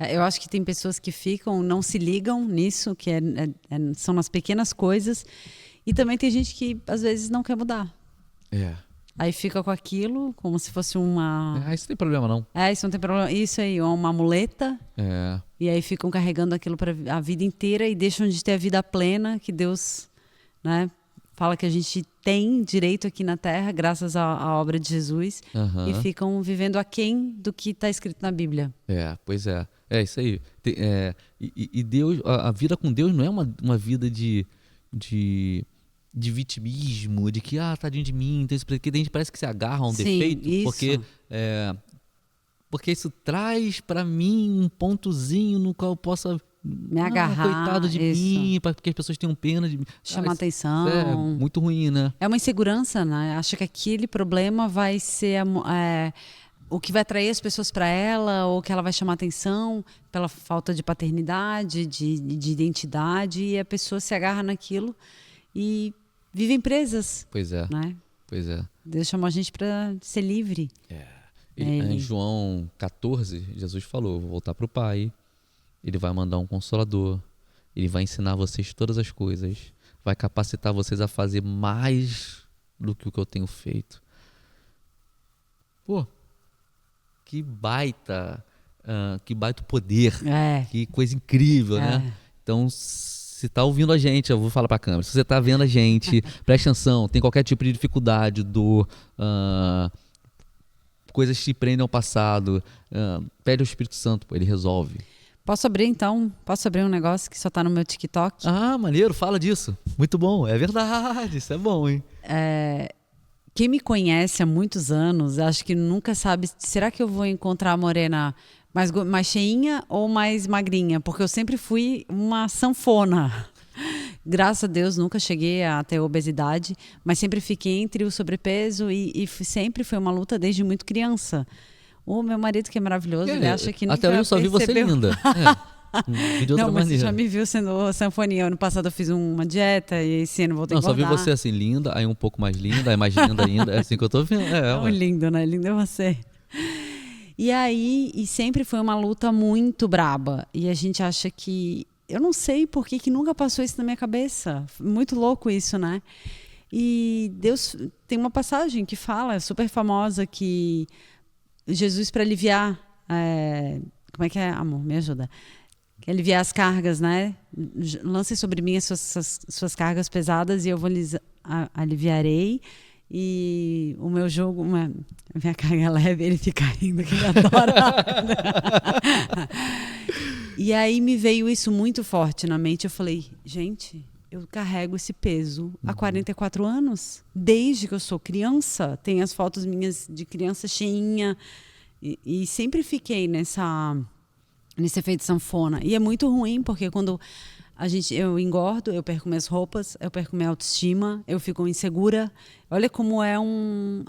Eu acho que tem pessoas que não se ligam nisso, que são nas pequenas coisas. E também tem gente que, às vezes, não quer mudar. Aí fica com aquilo, como se fosse uma... Isso não tem problema, não. Isso não tem problema. Isso aí, uma muleta. E aí ficam carregando aquilo para a vida inteira e deixam de ter a vida plena que Deus, né, fala que a gente tem direito aqui na Terra, graças à obra de Jesus. E ficam vivendo aquém do que está escrito na Bíblia. Pois é. É isso aí. E Deus, a vida com Deus não é uma vida de vitimismo, de que, tadinho de mim, então porque a gente parece que se agarra a um defeito, porque isso traz pra mim um pontozinho no qual eu possa me agarrar. Coitado de mim, porque as pessoas tenham pena de mim. Chamar atenção. É muito ruim, né? É uma insegurança, né? Acha que aquele problema vai ser o que vai atrair as pessoas para ela, ou que ela vai chamar atenção pela falta de paternidade, de identidade, e a pessoa se agarra naquilo e vivem presas. Pois é. Né? Pois é. Deus chamou a gente para ser livre. Em João 14, Jesus falou, vou voltar para o Pai, Ele vai mandar um Consolador, Ele vai ensinar vocês todas as coisas, vai capacitar vocês a fazer mais do que o que eu tenho feito. Pô, que baita poder, que coisa incrível, né? Então, se tá ouvindo a gente, eu vou falar pra câmera, se você tá vendo a gente, preste atenção, tem qualquer tipo de dificuldade, coisas que te prendem ao passado, pede ao Espírito Santo, pô, ele resolve. Posso abrir um negócio que só tá no meu TikTok? Maneiro, fala disso. Muito bom, é verdade, isso é bom, hein? Quem me conhece há muitos anos, acho que nunca sabe, será que eu vou encontrar a morena mais cheinha ou mais magrinha? Porque eu sempre fui uma sanfona. Graças a Deus, nunca cheguei a ter obesidade, mas sempre fiquei entre o sobrepeso e sempre foi uma luta desde muito criança. O meu marido, que é maravilhoso, ele acha que nunca até hoje eu só vi você linda. De outra não, mas maneira. você já me viu sendo sanfoninha. Ano passado eu fiz uma dieta e esse ano voltei a engordar. Só vi você assim, linda, aí um pouco mais linda, aí mais linda ainda. É assim que eu tô vendo. Lindo, né? Lindo é você. E aí, sempre foi uma luta muito braba. E a gente acha que... Eu não sei por que nunca passou isso na minha cabeça. Muito louco isso, né? E Deus tem uma passagem que fala, é super famosa, que Jesus, para aliviar... como é que é, amor? Me ajuda. que aliviar as cargas, né? Lancem sobre mim as suas cargas pesadas e eu vou lhes aliviarei. E o meu jogo, minha carga leve, ele fica rindo, que ele adora. E aí me veio isso muito forte na mente. Eu falei, gente, eu carrego esse peso há 44 anos. Desde que eu sou criança, tem as fotos minhas de criança cheinha. E sempre fiquei nesse efeito sanfona. E é muito ruim, porque quando eu engordo, eu perco minhas roupas, eu perco minha autoestima, eu fico insegura. Olha como é um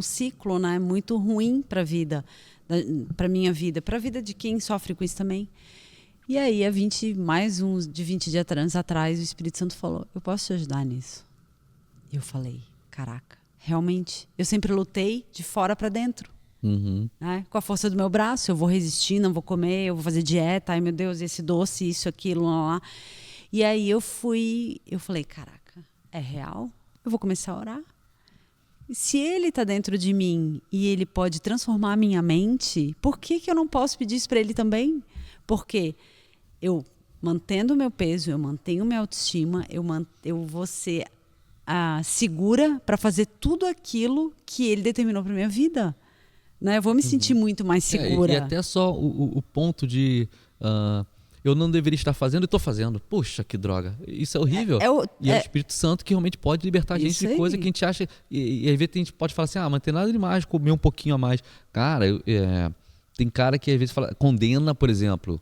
ciclo, né? Muito ruim para a vida, para minha vida, para a vida de quem sofre com isso também. E aí, mais uns de 20 dias atrás, o Espírito Santo falou, eu posso te ajudar nisso? E eu falei, caraca, realmente, eu sempre lutei de fora para dentro. Né? Com a força do meu braço, eu vou resistir, não vou comer, eu vou fazer dieta, ai meu Deus, esse doce, isso, aquilo, lá. E aí eu falei, caraca, é real? Eu vou começar a orar. E se ele está dentro de mim e ele pode transformar a minha mente, por que eu não posso pedir isso para ele também? Porque eu mantendo o meu peso, eu mantenho minha autoestima, eu vou ser segura para fazer tudo aquilo que ele determinou para minha vida. Né? Eu vou me sentir muito mais segura. E até só o ponto de eu não deveria estar fazendo e estou fazendo. Puxa, que droga. Isso é horrível. É o Espírito Santo que realmente pode libertar a gente de coisa que a gente acha... E às vezes a gente pode falar assim, mas não tem nada demais, comer um pouquinho a mais. Cara, tem cara que às vezes condena, por exemplo,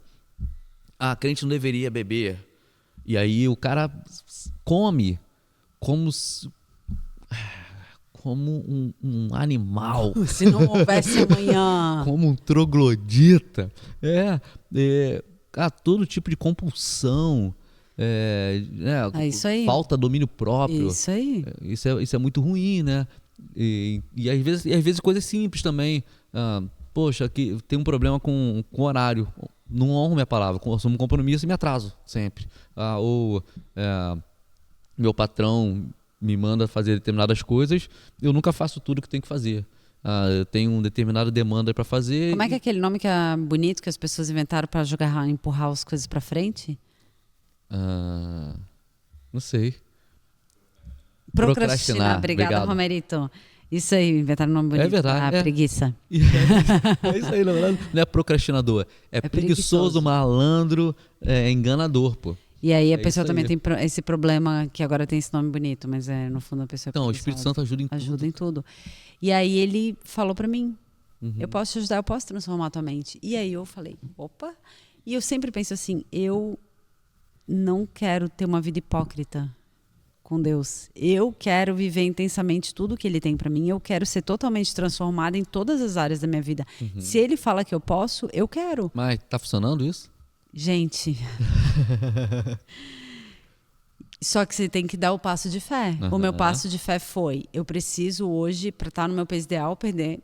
crente não deveria beber. E aí o cara come como um animal. Se não houvesse amanhã. Como um troglodita. Todo tipo de compulsão. Isso aí. Falta de domínio próprio. Isso aí. Isso é muito ruim, né? E às vezes coisas simples também. Poxa, aqui tem um problema com horário. Não honro minha palavra. Assumo um compromisso e me atraso sempre. Meu patrão me manda fazer determinadas coisas, eu nunca faço tudo que tenho que fazer. Eu tenho uma determinada demanda para fazer. Como é que é aquele nome que é bonito que as pessoas inventaram para empurrar as coisas para frente? Não sei. Procrastinar. Obrigada, Romerito. Isso aí, inventaram um nome bonito. É verdade. Preguiça. É isso aí, na verdade. Não é procrastinador. É preguiçoso, malandro, enganador, pô. E aí a pessoa também tem esse problema, que agora tem esse nome bonito, mas no fundo a pessoa... Então, o Espírito Santo ajuda em tudo. Ajuda em tudo. E aí ele falou pra mim, eu posso te ajudar, eu posso transformar a tua mente. E aí eu falei, opa. E eu sempre penso assim, eu não quero ter uma vida hipócrita com Deus. Eu quero viver intensamente tudo que ele tem pra mim. Eu quero ser totalmente transformada em todas as áreas da minha vida. Se ele fala que eu posso, eu quero. Mas tá funcionando isso? Gente, só que você tem que dar o passo de fé. O meu passo de fé foi, eu preciso hoje, para estar no meu peso ideal, perder,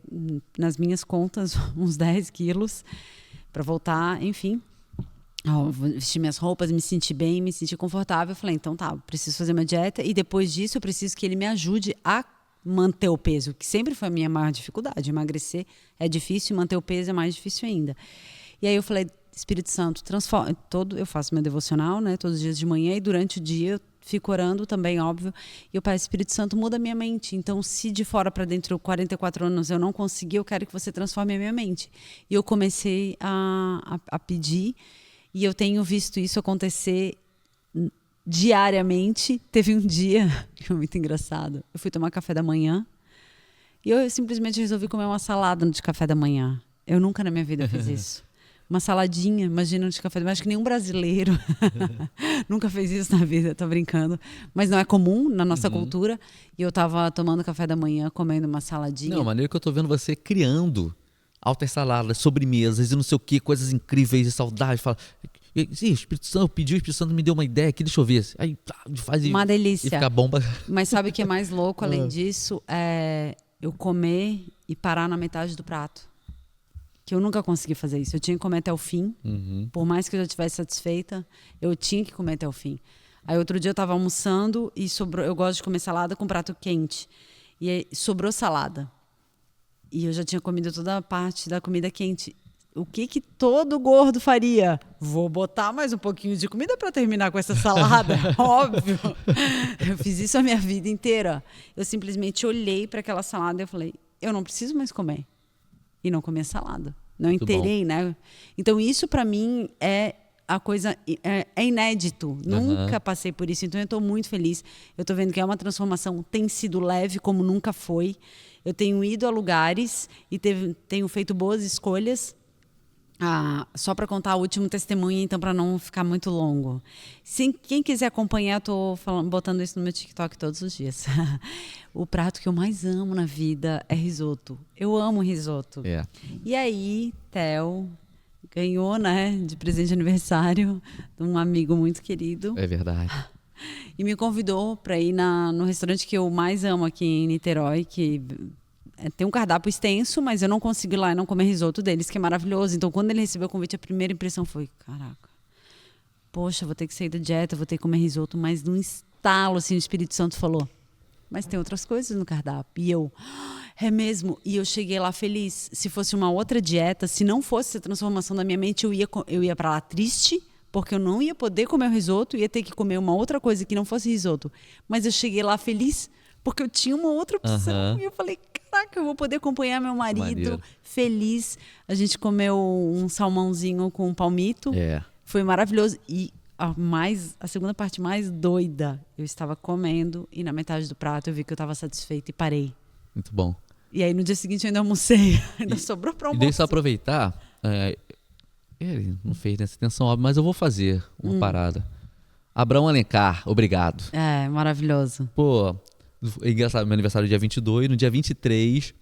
nas minhas contas, uns 10 quilos, para voltar, enfim, vestir minhas roupas, me sentir bem, me sentir confortável. Eu falei, então tá, preciso fazer uma dieta e depois disso eu preciso que ele me ajude a manter o peso, que sempre foi a minha maior dificuldade. Emagrecer é difícil, manter o peso é mais difícil ainda. E aí eu falei, Espírito Santo, transforma. Eu faço meu devocional, né, todos os dias de manhã, e durante o dia eu fico orando também, óbvio. E eu peço, Espírito Santo, muda a minha mente. Então, se de fora para dentro, 44 anos, eu não consegui, eu quero que você transforme a minha mente. E eu comecei a pedir, e eu tenho visto isso acontecer diariamente. Teve um dia, que foi muito engraçado, eu fui tomar café da manhã, e eu simplesmente resolvi comer uma salada de café da manhã. Eu nunca na minha vida fiz isso. Uma saladinha, imagina, de café da manhã. Acho que nenhum brasileiro nunca fez isso na vida, tô brincando. Mas não é comum na nossa cultura. E eu tava tomando café da manhã, comendo uma saladinha. Não, maneiro que eu tô vendo você criando altas saladas, sobremesas e não sei o que, coisas incríveis e saudáveis. Fala, o Espírito Santo pediu, o Espírito Santo me deu uma ideia aqui, deixa eu ver. Aí faz uma delícia. E fica bom. Mas sabe o que é mais louco, além disso? É eu comer e parar na metade do prato. Que eu nunca consegui fazer isso. Eu tinha que comer até o fim. Por mais que eu já estivesse satisfeita, eu tinha que comer até o fim. Aí outro dia eu estava almoçando e sobrou. Eu gosto de comer salada com prato quente. E aí, sobrou salada. E eu já tinha comido toda a parte da comida quente. o que que todo gordo faria? Vou botar mais um pouquinho de comida para terminar com essa salada, óbvio. Eu fiz isso a minha vida inteira. Eu simplesmente olhei para aquela salada e eu falei, eu não preciso mais comer. E não comer salada. Não inteirei, né? Então isso para mim é a coisa é inédito. Nunca passei por isso. Então eu estou muito feliz. Eu estou vendo que é uma transformação, tem sido leve como nunca foi. Eu tenho ido a lugares e tenho feito boas escolhas. Só para contar o último testemunho, então, para não ficar muito longo. Quem quiser acompanhar, eu estou botando isso no meu TikTok todos os dias. O prato que eu mais amo na vida é risoto. Eu amo risoto. É. E aí, Theo ganhou, né, de presente de aniversário de um amigo muito querido. É verdade. E me convidou para ir no restaurante que eu mais amo aqui em Niterói, que tem um cardápio extenso, mas eu não consigo ir lá e não comer risoto deles, que é maravilhoso. Então, quando ele recebeu o convite, a primeira impressão foi, caraca, poxa, vou ter que sair da dieta, vou ter que comer risoto. Mas num estalo, assim, o Espírito Santo falou, mas tem outras coisas no cardápio. E eu, é mesmo? E eu cheguei lá feliz. Se fosse uma outra dieta, se não fosse essa transformação da minha mente, eu ia para lá triste, porque eu não ia poder comer o risoto, ia ter que comer uma outra coisa que não fosse risoto. Mas eu cheguei lá feliz, porque eu tinha uma outra opção. E eu falei, caraca, eu vou poder acompanhar meu marido Maneiro. feliz. A gente comeu um salmãozinho com palmito. É. Foi maravilhoso. E a segunda parte mais doida, eu estava comendo e na metade do prato eu vi que eu estava satisfeita e parei. Muito bom. E aí no dia seguinte eu ainda almocei. Ainda sobrou para E almoço. deixa eu aproveitar. Ele não fez nessa intenção, óbvio, mas eu vou fazer uma parada. Abraão Alencar, obrigado. É, maravilhoso. Pô, é engraçado, meu aniversário é dia 22, no dia 23,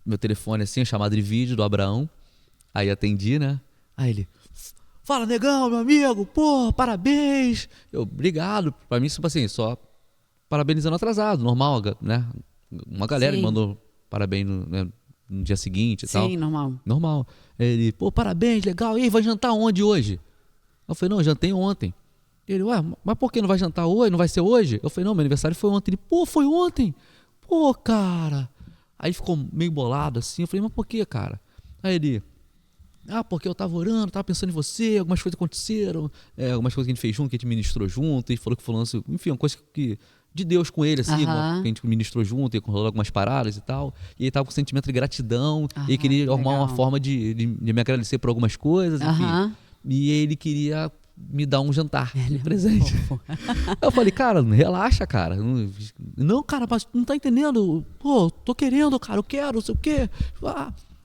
meu telefone assim, chamada de vídeo do Abraão. Aí atendi, né? Aí ele, fala, negão, meu amigo, pô, parabéns. Eu, obrigado. Pra mim, tipo assim, só parabenizando atrasado, normal, né? Uma galera me mandou parabéns no dia seguinte e tal. Sim, normal. Normal. Ele, pô, parabéns, legal. E aí, vai jantar onde hoje? Eu falei, não, eu jantei ontem. Ele, ué, mas por que não vai jantar hoje? Não vai ser hoje? Eu falei, não, meu aniversário foi ontem. Ele, pô, foi ontem? Pô, cara. Aí ficou meio bolado assim. Eu falei, mas por que, cara? Aí ele, porque eu tava orando, tava pensando em você, algumas coisas aconteceram, algumas coisas que a gente fez junto, que a gente ministrou junto, e falou que falando assim, enfim, uma coisa que de Deus com ele, assim, que a gente ministrou junto, e rolou algumas paradas e tal. E ele tava com sentimento de gratidão, e ele queria arrumar uma forma de me agradecer por algumas coisas, enfim. E ele queria me dar um jantar de presente. Eu falei, cara, relaxa, cara. Não, cara, mas não tá entendendo. Pô, tô querendo, cara, eu quero, não sei o quê.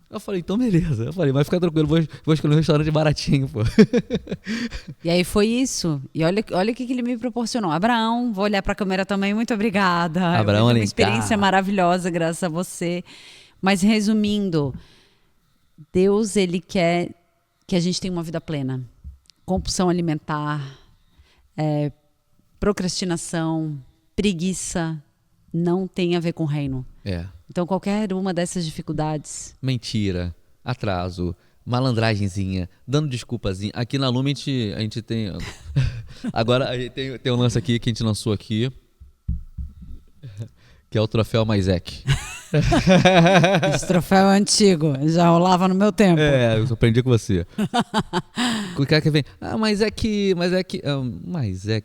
Eu falei, então beleza. Eu falei, mas fica tranquilo, vou escolher um restaurante baratinho, pô. E aí foi isso. E olha o que ele me proporcionou. Abraão, vou olhar pra câmera também, muito obrigada. Abraão Alencar. Uma experiência maravilhosa, graças a você. Mas resumindo, Deus, ele quer que a gente tenha uma vida plena. Compulsão alimentar, procrastinação, preguiça, não tem a ver com o reino. Então, qualquer uma dessas dificuldades... Mentira, atraso, malandragenzinha, dando desculpazinha. Aqui na Lume a gente tem... Agora tem um lance aqui que a gente lançou aqui, que é o troféu Maisec. Esse troféu é antigo, já rolava no meu tempo. Eu aprendi com você. O cara que vem, mas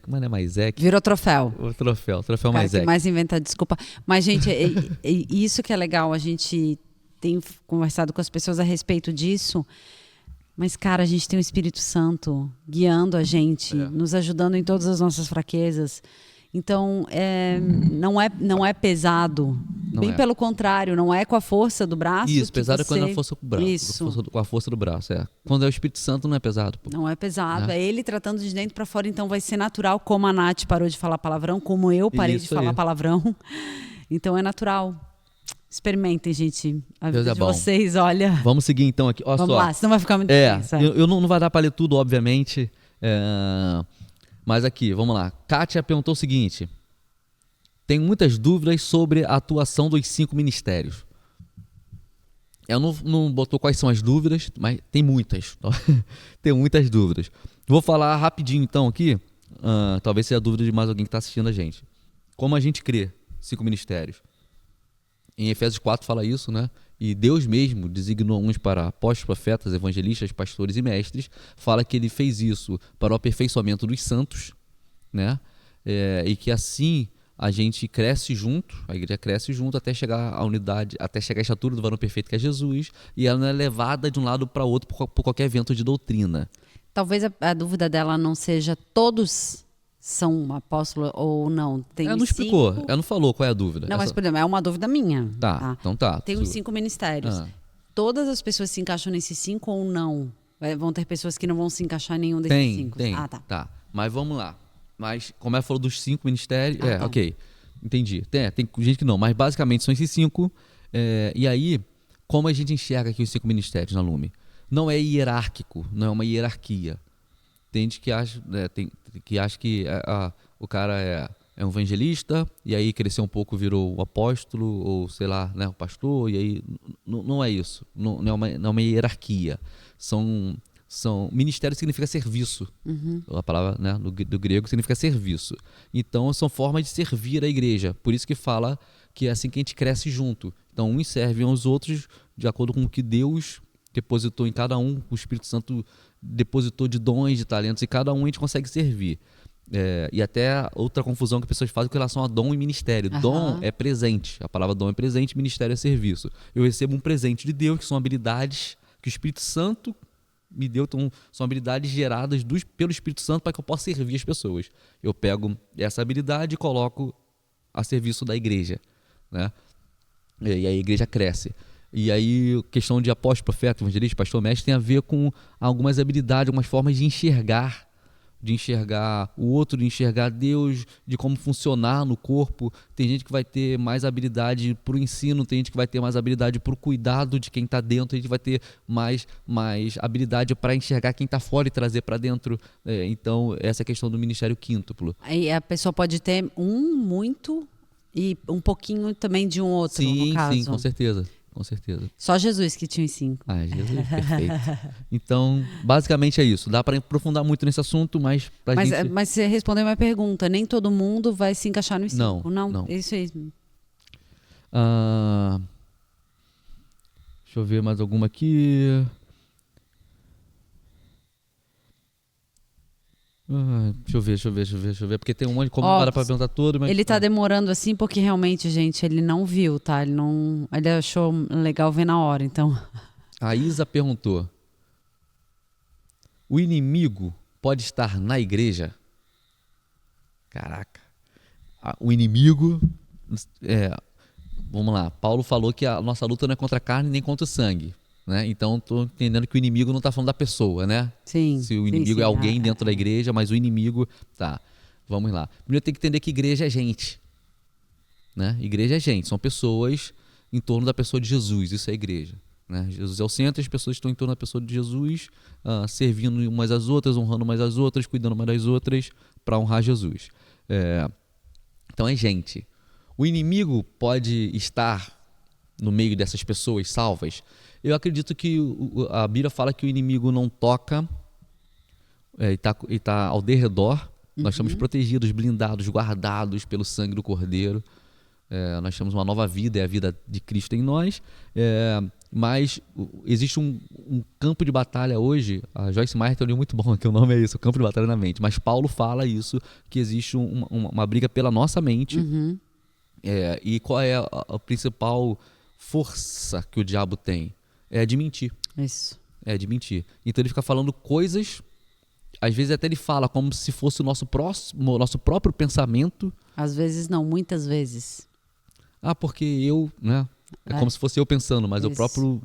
não é Maisec. Virou troféu. O troféu Cara Maisec. que mais inventa desculpa. Mas, gente, isso que é legal, a gente tem conversado com as pessoas a respeito disso. Mas, cara, a gente tem o Espírito Santo guiando a gente, nos ajudando em todas as nossas fraquezas. Então, não é pesado. Bem pelo contrário, não é com a força do braço. Isso, pesado é quando é a força com o braço. Isso. Com a força do braço, Quando é o Espírito Santo, não é pesado. Pô. Não é pesado, é ele tratando de dentro para fora. Então vai ser natural, como a Nath parou de falar palavrão, como eu parei de falar palavrão. Então é natural. Experimentem, gente. A vida de vocês, olha. Vamos seguir então aqui. Ó, vamos lá, senão vai ficar muito difícil. Eu não vai dar para ler tudo, obviamente. Mas aqui, vamos lá. Kátia perguntou o seguinte: tenho muitas dúvidas sobre a atuação dos 5 ministérios. Eu não botou quais são as dúvidas, mas tem muitas. Tem muitas dúvidas. Vou falar rapidinho então aqui. Talvez seja a dúvida de mais alguém que está assistindo a gente. Como a gente crê 5 ministérios? Em Efésios 4 fala isso, né? E Deus mesmo designou uns para apóstolos, profetas, evangelistas, pastores e mestres. Fala que ele fez isso para o aperfeiçoamento dos santos, né? E que assim a gente cresce junto, a igreja cresce junto até chegar à unidade, até chegar à estatura do varão perfeito que é Jesus, e ela não é levada de um lado para o outro por qualquer vento de doutrina. Talvez a dúvida dela não seja todos são apóstolos ou não. Tem Ela os não explicou, 5. ela não falou qual é a dúvida. Não, mas por exemplo, é uma dúvida minha. Tá, então tá. Tem os 5 ministérios. Todas as pessoas se encaixam nesses 5 ou não? Vão ter pessoas que não vão se encaixar em nenhum desses 5? Tem. Tá. Mas vamos lá. Mas como ela falou dos 5 ministérios, tá. Ok. Entendi. Tem gente que não, mas basicamente são esses 5. E aí, como a gente enxerga aqui os 5 ministérios na Lume? Não é hierárquico, não é uma hierarquia. Tem gente que acha, que o cara é um evangelista, e aí cresceu um pouco, virou o apóstolo, ou sei lá, né, o pastor, e aí não é isso. Não é uma hierarquia. São ministério significa serviço. A palavra, né, do grego significa serviço. Então são formas de servir a igreja. Por isso que fala que é assim que a gente cresce junto. Então uns servem aos outros de acordo com o que Deus depositou em cada um, o Espírito Santo depositou de dons, de talentos, e cada um a gente consegue servir. E até outra confusão que as pessoas fazem com relação a dom e ministério. Dom é presente, a palavra dom é presente, ministério é serviço. Eu recebo um presente de Deus, que são habilidades que o Espírito Santo me deu, então, são habilidades geradas pelo Espírito Santo para que eu possa servir as pessoas. Eu pego essa habilidade e coloco a serviço da igreja, né? E a igreja cresce. E aí, questão de apóstolo, profeta, evangelista, pastor, mestre, tem a ver com algumas habilidades, algumas formas de enxergar o outro, de enxergar Deus, de como funcionar no corpo. Tem gente que vai ter mais habilidade para o ensino, tem gente que vai ter mais habilidade para o cuidado de quem está dentro, tem gente que vai ter mais habilidade para enxergar quem está fora e trazer para dentro. Então, essa é a questão do ministério quíntuplo. Aí a pessoa pode ter muito e um pouquinho também de um outro, no caso. Sim, com certeza. Com certeza. Só Jesus que tinha os 5. Jesus, perfeito. Então, basicamente é isso. Dá para aprofundar muito nesse assunto, mas gente... Mas você respondeu a minha pergunta. Nem todo mundo vai se encaixar nos 5. Não. Isso aí. Deixa eu ver mais alguma aqui. Deixa eu ver. Porque tem um monte de como não dá pra perguntar tudo. Mas... Ele tá demorando assim porque realmente, gente, ele não viu, tá? Ele achou legal ver na hora, então. A Isa perguntou: o inimigo pode estar na igreja? Caraca. O inimigo... vamos lá. Paulo falou que a nossa luta não é contra a carne nem contra o sangue. Né? Então, estou entendendo que o inimigo não está falando da pessoa, né? Sim. Se o inimigo é alguém dentro da igreja, mas o inimigo... Tá, vamos lá. Primeiro tem que entender que igreja é gente. Né? Igreja é gente, são pessoas em torno da pessoa de Jesus, isso é igreja. Né? Jesus é o centro, as pessoas estão em torno da pessoa de Jesus, servindo umas às outras, honrando umas às outras, cuidando umas das outras, para honrar Jesus. Então é gente. O inimigo pode estar no meio dessas pessoas salvas? Eu acredito que a Bíblia fala que o inimigo não toca e tá ao derredor. Nós estamos protegidos, blindados, guardados pelo sangue do Cordeiro. Nós temos uma nova vida, é a vida de Cristo em nós. Mas existe um campo de batalha hoje. A Joyce Meyer tem um livro muito bom, que o nome é isso, o campo de batalha na mente. Mas Paulo fala isso, que existe uma briga pela nossa mente. E qual é a principal força que o diabo tem? É de mentir. Isso. É de mentir. Então ele fica falando coisas, às vezes até ele fala como se fosse o nosso próprio pensamento. Às vezes não, muitas vezes. Porque eu, né? É como se fosse eu pensando, mas isso. O próprio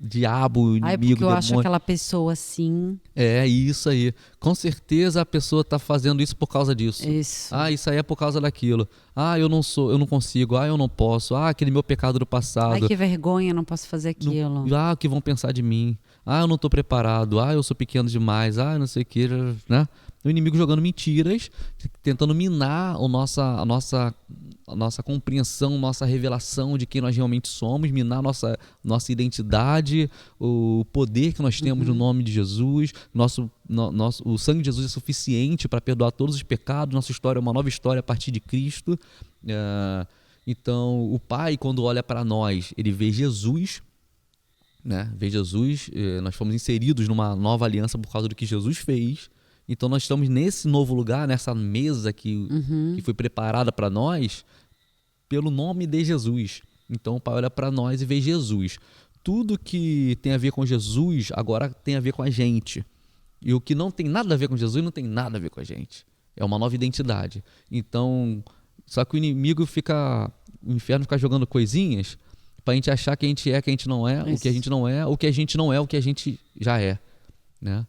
diabo, o inimigo, porque eu demônio. acho aquela pessoa assim. Isso aí. Com certeza a pessoa está fazendo isso por causa disso. Isso. Isso aí é por causa daquilo. Eu não consigo. Eu não posso. Aquele meu pecado do passado. Que vergonha, não posso fazer aquilo. O que vão pensar de mim? Eu não estou preparado. Eu sou pequeno demais. Não sei o que, né? O inimigo jogando mentiras, tentando minar a nossa compreensão, nossa revelação de quem nós realmente somos, minar nossa identidade, o poder que nós temos no nome de Jesus. O sangue de Jesus é suficiente para perdoar todos os pecados. Nossa história é uma nova história a partir de Cristo. Então, o Pai, quando olha para nós, ele vê Jesus. né? Ver Jesus, nós fomos inseridos numa nova aliança por causa do que Jesus fez. Então nós estamos nesse novo lugar, nessa mesa que foi preparada para nós pelo nome de Jesus. Então o Pai olha para nós e vê Jesus. Tudo que tem a ver com Jesus agora tem a ver com a gente. E o que não tem nada a ver com Jesus não tem nada a ver com a gente. É uma nova identidade. Então, só que o inimigo o inferno fica jogando coisinhas pra gente achar que a gente é, que a gente não é, o que a gente não é, o que a gente não é, o que a gente já é, né?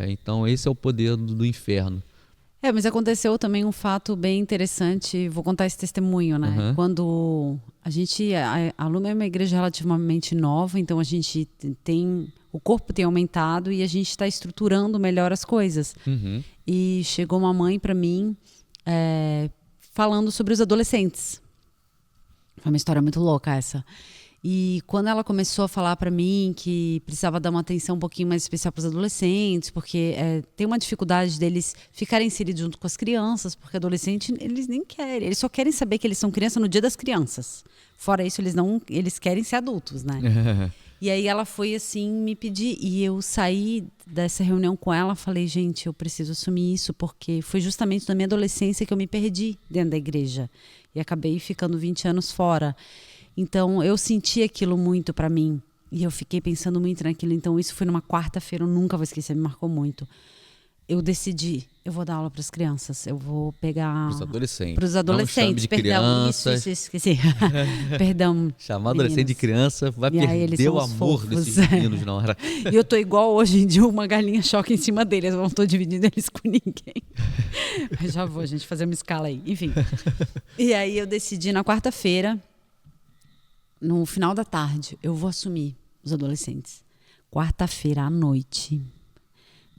Então esse é o poder do inferno. Mas aconteceu também um fato bem interessante, vou contar esse testemunho, né? Quando a Lume é uma igreja relativamente nova, então a gente o corpo tem aumentado e a gente está estruturando melhor as coisas. E chegou uma mãe para mim falando sobre os adolescentes. Foi uma história muito louca essa. E quando ela começou a falar para mim que precisava dar uma atenção um pouquinho mais especial para os adolescentes, porque tem uma dificuldade deles ficarem inseridos junto com as crianças, porque adolescente eles nem querem, eles só querem saber que eles são crianças no dia das crianças. Fora isso, eles querem ser adultos, né? E aí ela foi assim me pedir, e eu saí dessa reunião com ela, falei, gente, eu preciso assumir isso, porque foi justamente na minha adolescência que eu me perdi dentro da igreja e acabei ficando 20 anos fora. Então, eu senti aquilo muito pra mim. E eu fiquei pensando muito naquilo. Então, isso foi numa quarta-feira, eu nunca vou esquecer, me marcou muito. Eu decidi, eu vou dar aula pras crianças. Eu vou pegar... Pros adolescentes. Não chame de crianças. Isso, esqueci. Perdão. Chamar adolescente de criança vai perder o amor desses meninos na hora. E eu tô igual hoje em dia, uma galinha choca em cima deles. Eu não tô dividindo eles com ninguém. Mas já vou, gente, fazer uma escala aí. Enfim. E aí eu decidi na quarta-feira... No final da tarde, eu vou assumir os adolescentes. Quarta-feira à noite,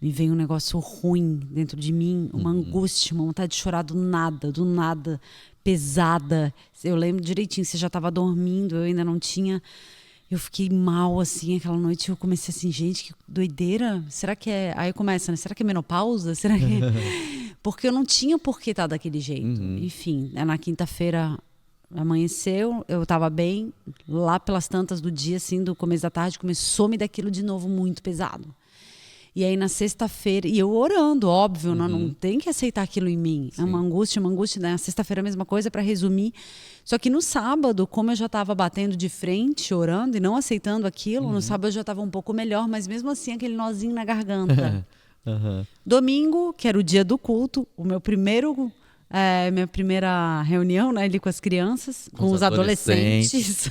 me veio um negócio ruim dentro de mim, uma angústia, uma vontade de chorar do nada, pesada. Eu lembro direitinho, você já estava dormindo, eu ainda não tinha. Eu fiquei mal, assim, aquela noite. Eu comecei assim, gente, que doideira. Será que é... Aí começa, né? Será que é menopausa? Será que... Porque eu não tinha por que estar daquele jeito. Enfim, na quinta-feira... Amanheceu, eu estava bem, lá pelas tantas do dia, assim, do começo da tarde, começou a me dar aquilo de novo muito pesado. E aí na sexta-feira, e eu orando, óbvio, não tem que aceitar aquilo em mim. Sim. É uma angústia, né? Na sexta-feira a mesma coisa, para resumir. Só que no sábado, como eu já estava batendo de frente, orando e não aceitando aquilo, no sábado eu já estava um pouco melhor, mas mesmo assim aquele nozinho na garganta. Domingo, que era o dia do culto, minha primeira reunião, né, ali com as crianças, com os adolescentes.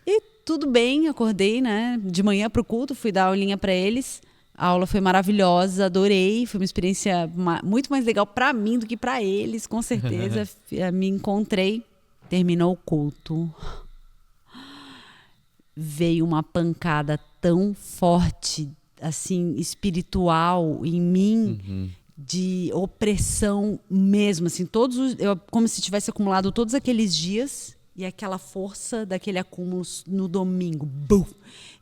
E tudo bem, acordei, né, de manhã pro culto, fui dar aulinha para eles. A aula foi maravilhosa, adorei, foi uma experiência muito mais legal para mim do que para eles, com certeza. Me encontrei, terminou o culto. Veio uma pancada tão forte, assim, espiritual em mim, de opressão mesmo, assim, como se tivesse acumulado todos aqueles dias e aquela força daquele acúmulo no domingo. Bum!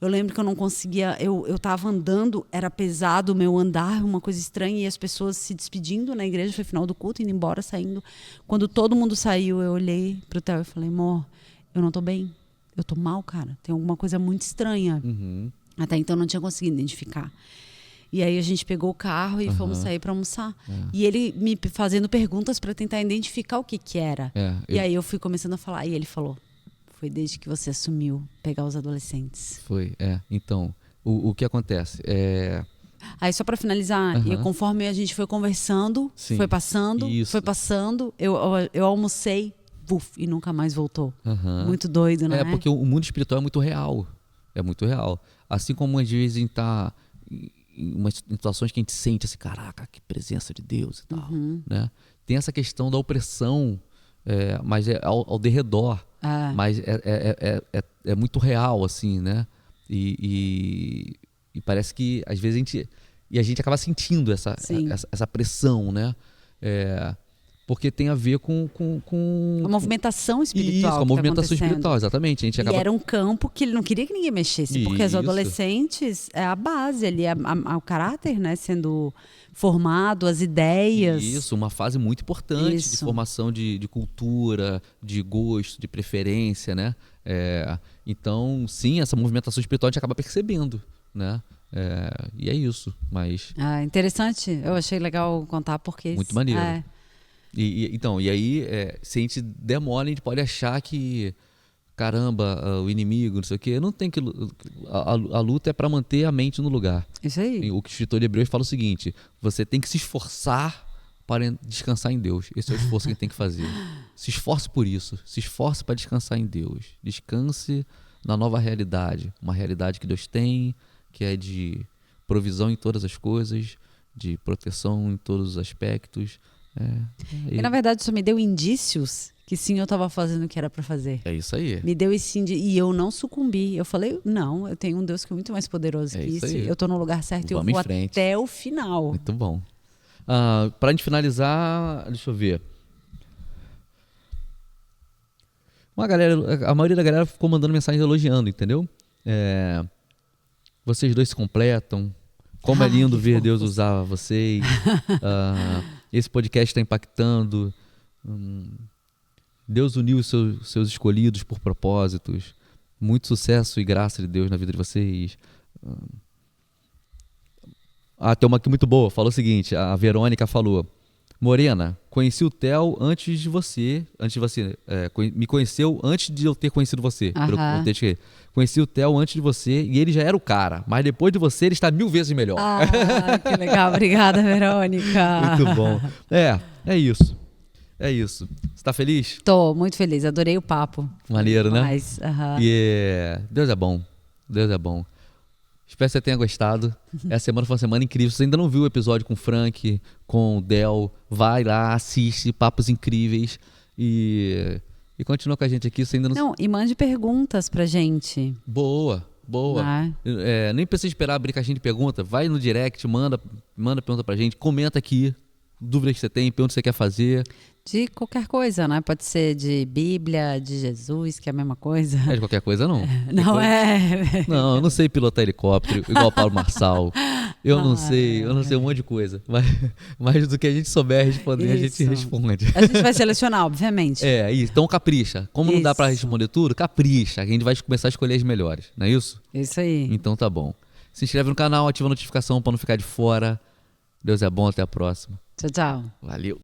Eu lembro que eu não conseguia, eu tava andando, era pesado o meu andar, uma coisa estranha, e as pessoas se despedindo na igreja, foi final do culto, indo embora, saindo. Quando todo mundo saiu, eu olhei pro Theo e falei, amor, eu não tô bem, eu tô mal, cara, tem alguma coisa muito estranha. Até então eu não tinha conseguido identificar. E aí a gente pegou o carro e fomos sair para almoçar. E ele me fazendo perguntas para tentar identificar o que era. E aí eu fui começando a falar. E ele falou, foi desde que você assumiu pegar os adolescentes. Foi, Então, o que acontece? Aí só para finalizar, e conforme a gente foi conversando, foi passando, eu almocei, e nunca mais voltou. Muito doido, né? Porque o mundo espiritual é muito real. É muito real. Assim como às vezes a gente tá... em umas situações que a gente sente assim, caraca, que presença de Deus e tal, né? Tem essa questão da opressão, mas é ao derredor, mas é muito real, assim, né? E parece que às vezes a gente acaba sentindo essa pressão, né? Porque tem a ver com A movimentação espiritual. isso, com a que tá movimentação acontecendo. espiritual, exatamente. A gente acaba... E era um campo que ele não queria que ninguém mexesse, porque os Isso. adolescentes é a base ali, o caráter, né, sendo formado, as ideias. Isso, uma fase muito importante de Isso. formação de cultura, de gosto, de preferência, né? Então, sim, essa movimentação espiritual a gente acaba percebendo, né? E é isso, mas... Interessante, eu achei legal contar porque... Muito maneiro. Então, e aí, se a gente der mole, a gente pode achar que, caramba, o inimigo, não sei o quê. Não tem que... A luta é para manter a mente no lugar. Isso aí. O escritor de Hebreus fala o seguinte: você tem que se esforçar para descansar em Deus. Esse é o esforço que a gente tem que fazer. Se esforce por isso. Se esforce para descansar em Deus. Descanse na nova realidade. Uma realidade que Deus tem, que é de provisão em todas as coisas, de proteção em todos os aspectos. E na verdade isso me deu indícios que sim, eu estava fazendo o que era para fazer. É isso aí. Me deu esse indício e eu não sucumbi. Eu falei, não, eu tenho um Deus que é muito mais poderoso que isso. Aí. Eu estou no lugar certo e eu Vamos vou em frente. até o final. Muito bom. Para a gente finalizar, deixa eu ver. A maioria da galera ficou mandando mensagem elogiando, entendeu? Vocês dois se completam. Como é lindo ver Deus usar vocês. Esse podcast está impactando. Deus uniu os seus escolhidos por propósitos. Muito sucesso e graça de Deus na vida de vocês. Tem uma aqui muito boa. Falou o seguinte, a Verônica falou: Morena, conheci o Theo antes de você. Me conheceu antes de eu ter conhecido você. Conheci o Theo antes de você e ele já era o cara. Mas depois de você, ele está 1000 vezes melhor. Que legal. Obrigada, Verônica. Muito bom. É isso. É isso. Você tá feliz? Tô muito feliz. Adorei o papo. Maneiro, né? Deus é bom. Deus é bom. Espero que você tenha gostado. Essa semana foi uma semana incrível. Se você ainda não viu o episódio com o Frank, com o Del, vai lá, assiste. Papos incríveis. E continua com a gente aqui. Você ainda não... E mande perguntas pra gente. Boa. Nem precisa esperar abrir caixinha de pergunta. Vai no direct, manda pergunta pra gente. Comenta aqui. Dúvidas que você tem, pergunta que você quer fazer. De qualquer coisa, né? Pode ser de Bíblia, de Jesus, que é a mesma coisa. De qualquer coisa, não. Não, eu não sei pilotar helicóptero, igual o Paulo Marçal. Eu não sei um monte de coisa. Mas do que a gente souber responder, a gente responde. A gente vai selecionar, obviamente. Isso. Então capricha. Como não dá pra responder tudo, capricha. A gente vai começar a escolher as melhores, não é isso? Isso aí. Então tá bom. Se inscreve no canal, ativa a notificação pra não ficar de fora. Deus é bom, até a próxima. Tchau, tchau. Valeu.